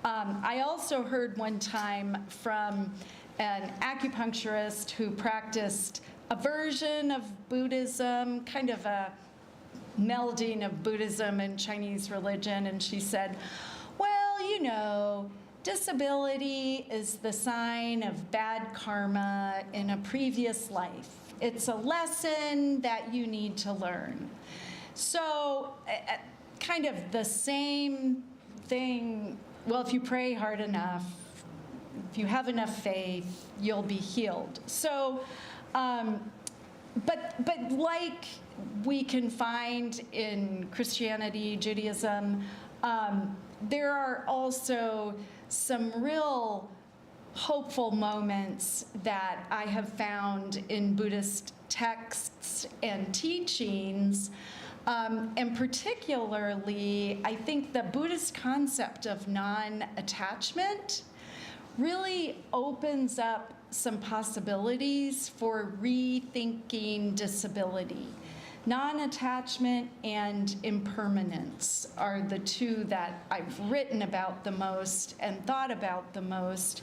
I also heard one time from an acupuncturist who practiced a version of Buddhism, kind of a melding of Buddhism and Chinese religion, and she said, well, you know, disability is the sign of bad karma in a previous life. It's a lesson that you need to learn. So kind of the same thing, well, if you pray hard enough, if you have enough faith, you'll be healed. So, but like we can find in Christianity, Judaism, there are also some real hopeful moments that I have found in Buddhist texts and teachings. And particularly, I think the Buddhist concept of non-attachment really opens up some possibilities for rethinking disability. Non-attachment and impermanence are the two that I've written about the most and thought about the most.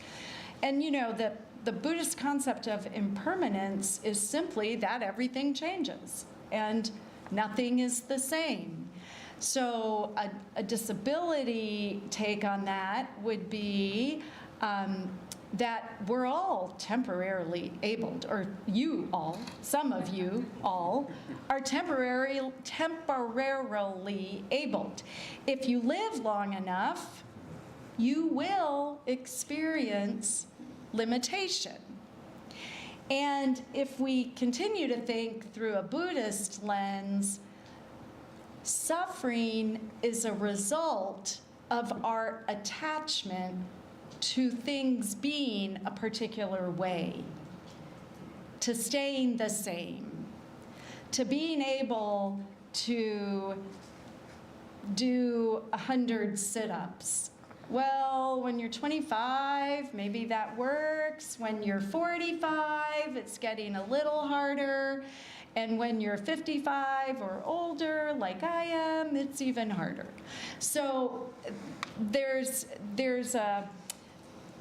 And you know, the Buddhist concept of impermanence is simply that everything changes and nothing is the same. So a disability take on that would be that we're all temporarily abled, or you all, some of you all, are temporarily abled. If you live long enough, you will experience limitation. And if we continue to think through a Buddhist lens, suffering is a result of our attachment to things being a particular way, to staying the same, to being able to do 100 sit-ups. Well, when you're 25, maybe that works. When you're 45, it's getting a little harder. And when you're 55 or older, like I am, it's even harder. So there's a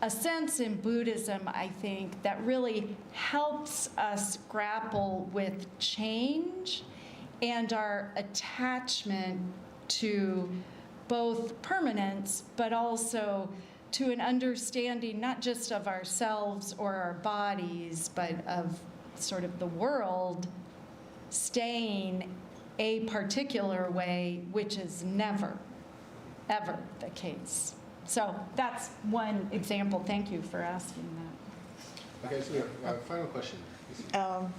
a sense in Buddhism, I think, that really helps us grapple with change and our attachment to both permanence, but also to an understanding not just of ourselves or our bodies, but of sort of the world staying a particular way, which is never, ever the case. So that's one example. Thank you for asking that. Okay, so final question.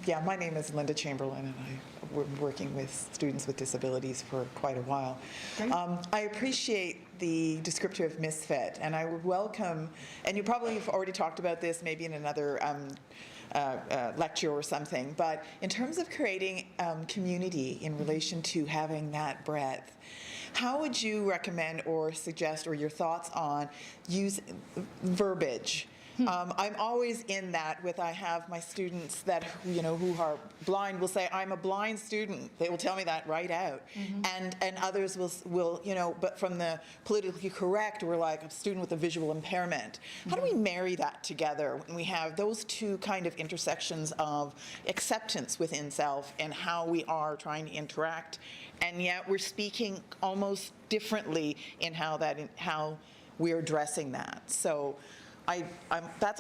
Yeah, my name is Linda Chamberlain, and I've been working with students with disabilities for quite a while. Great. I appreciate the descriptive misfit, and I would welcome, and you probably have already talked about this maybe in another lecture or something, but in terms of creating community in relation to having that breadth, how would you recommend or suggest, or your thoughts on use verbiage? I'm always in that with, I have my students that, who are blind will say, I'm a blind student. They will tell me that right out. And others will, but from the politically correct, we're like a student with a visual impairment. How do we marry that together when we have those two kind of intersections of acceptance within self and how we are trying to interact, and yet we're speaking almost differently in how we're addressing that? So I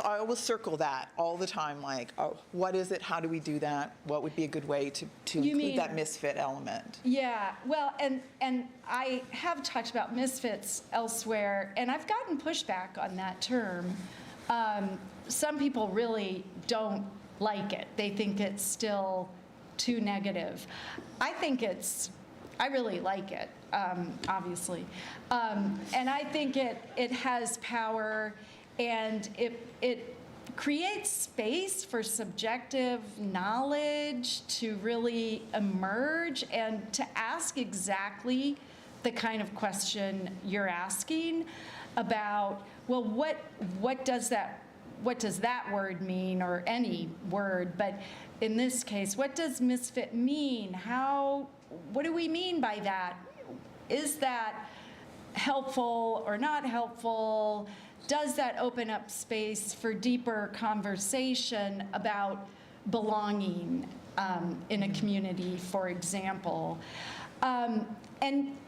always circle that all the time, like, oh, what is it? How do we do that? What would be a good way to include that misfit element? Yeah, well, and I have talked about misfits elsewhere, and I've gotten pushback on that term. Some people really don't like it. They think it's still too negative. I really like it, obviously. And I think it has power, and it creates space for subjective knowledge to really emerge and to ask exactly the kind of question you're asking about, well, what does that word mean, or any word, but in this case, what does misfit mean? What do we mean by that? Is that helpful or not helpful? Does that open up space for deeper conversation about belonging in a community, for example? And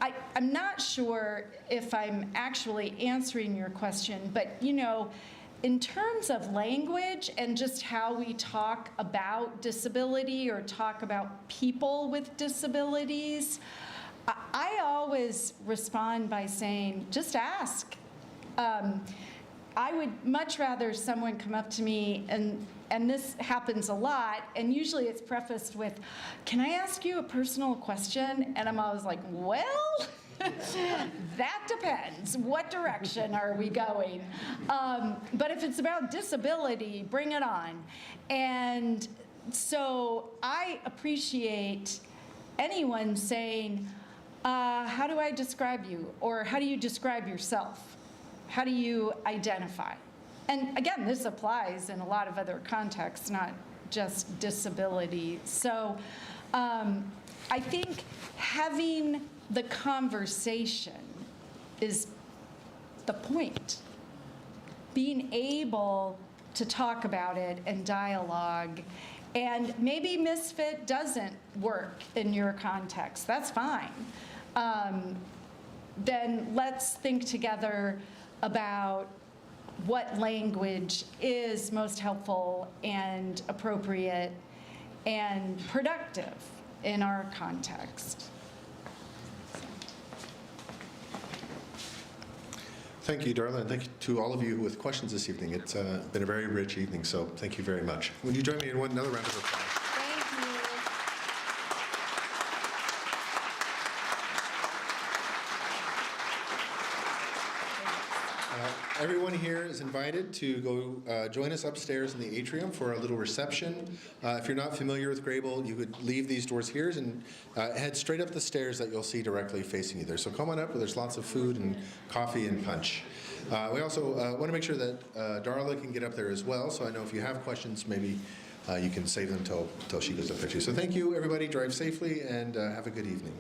I'm not sure if I'm actually answering your question, but in terms of language and just how we talk about disability or talk about people with disabilities, I always respond by saying, just ask. I would much rather someone come up to me, and this happens a lot, and usually it's prefaced with, can I ask you a personal question? And I'm always like, well, that depends. What direction are we going? But if it's about disability, bring it on. And so I appreciate anyone saying, how do I describe you? Or how do you describe yourself? How do you identify? And again, this applies in a lot of other contexts, not just disability. So I think having the conversation is the point. Being able to talk about it and dialogue. And maybe misfit doesn't work in your context. That's fine. Then let's think together about what language is most helpful and appropriate and productive in our context. Thank you, Darla, and thank you to all of you with questions this evening. It's been a very rich evening, so thank you very much. Would you join me in another round of applause? Thank you. Everyone here is invited to go join us upstairs in the atrium for a little reception. If you're not familiar with Grebel, you could leave these doors here and head straight up the stairs that you'll see directly facing you there. So come on up, there's lots of food and coffee and punch. We also want to make sure that Darla can get up there as well, so I know if you have questions, maybe you can save them till she goes up there too. So thank you, everybody. Drive safely and have a good evening.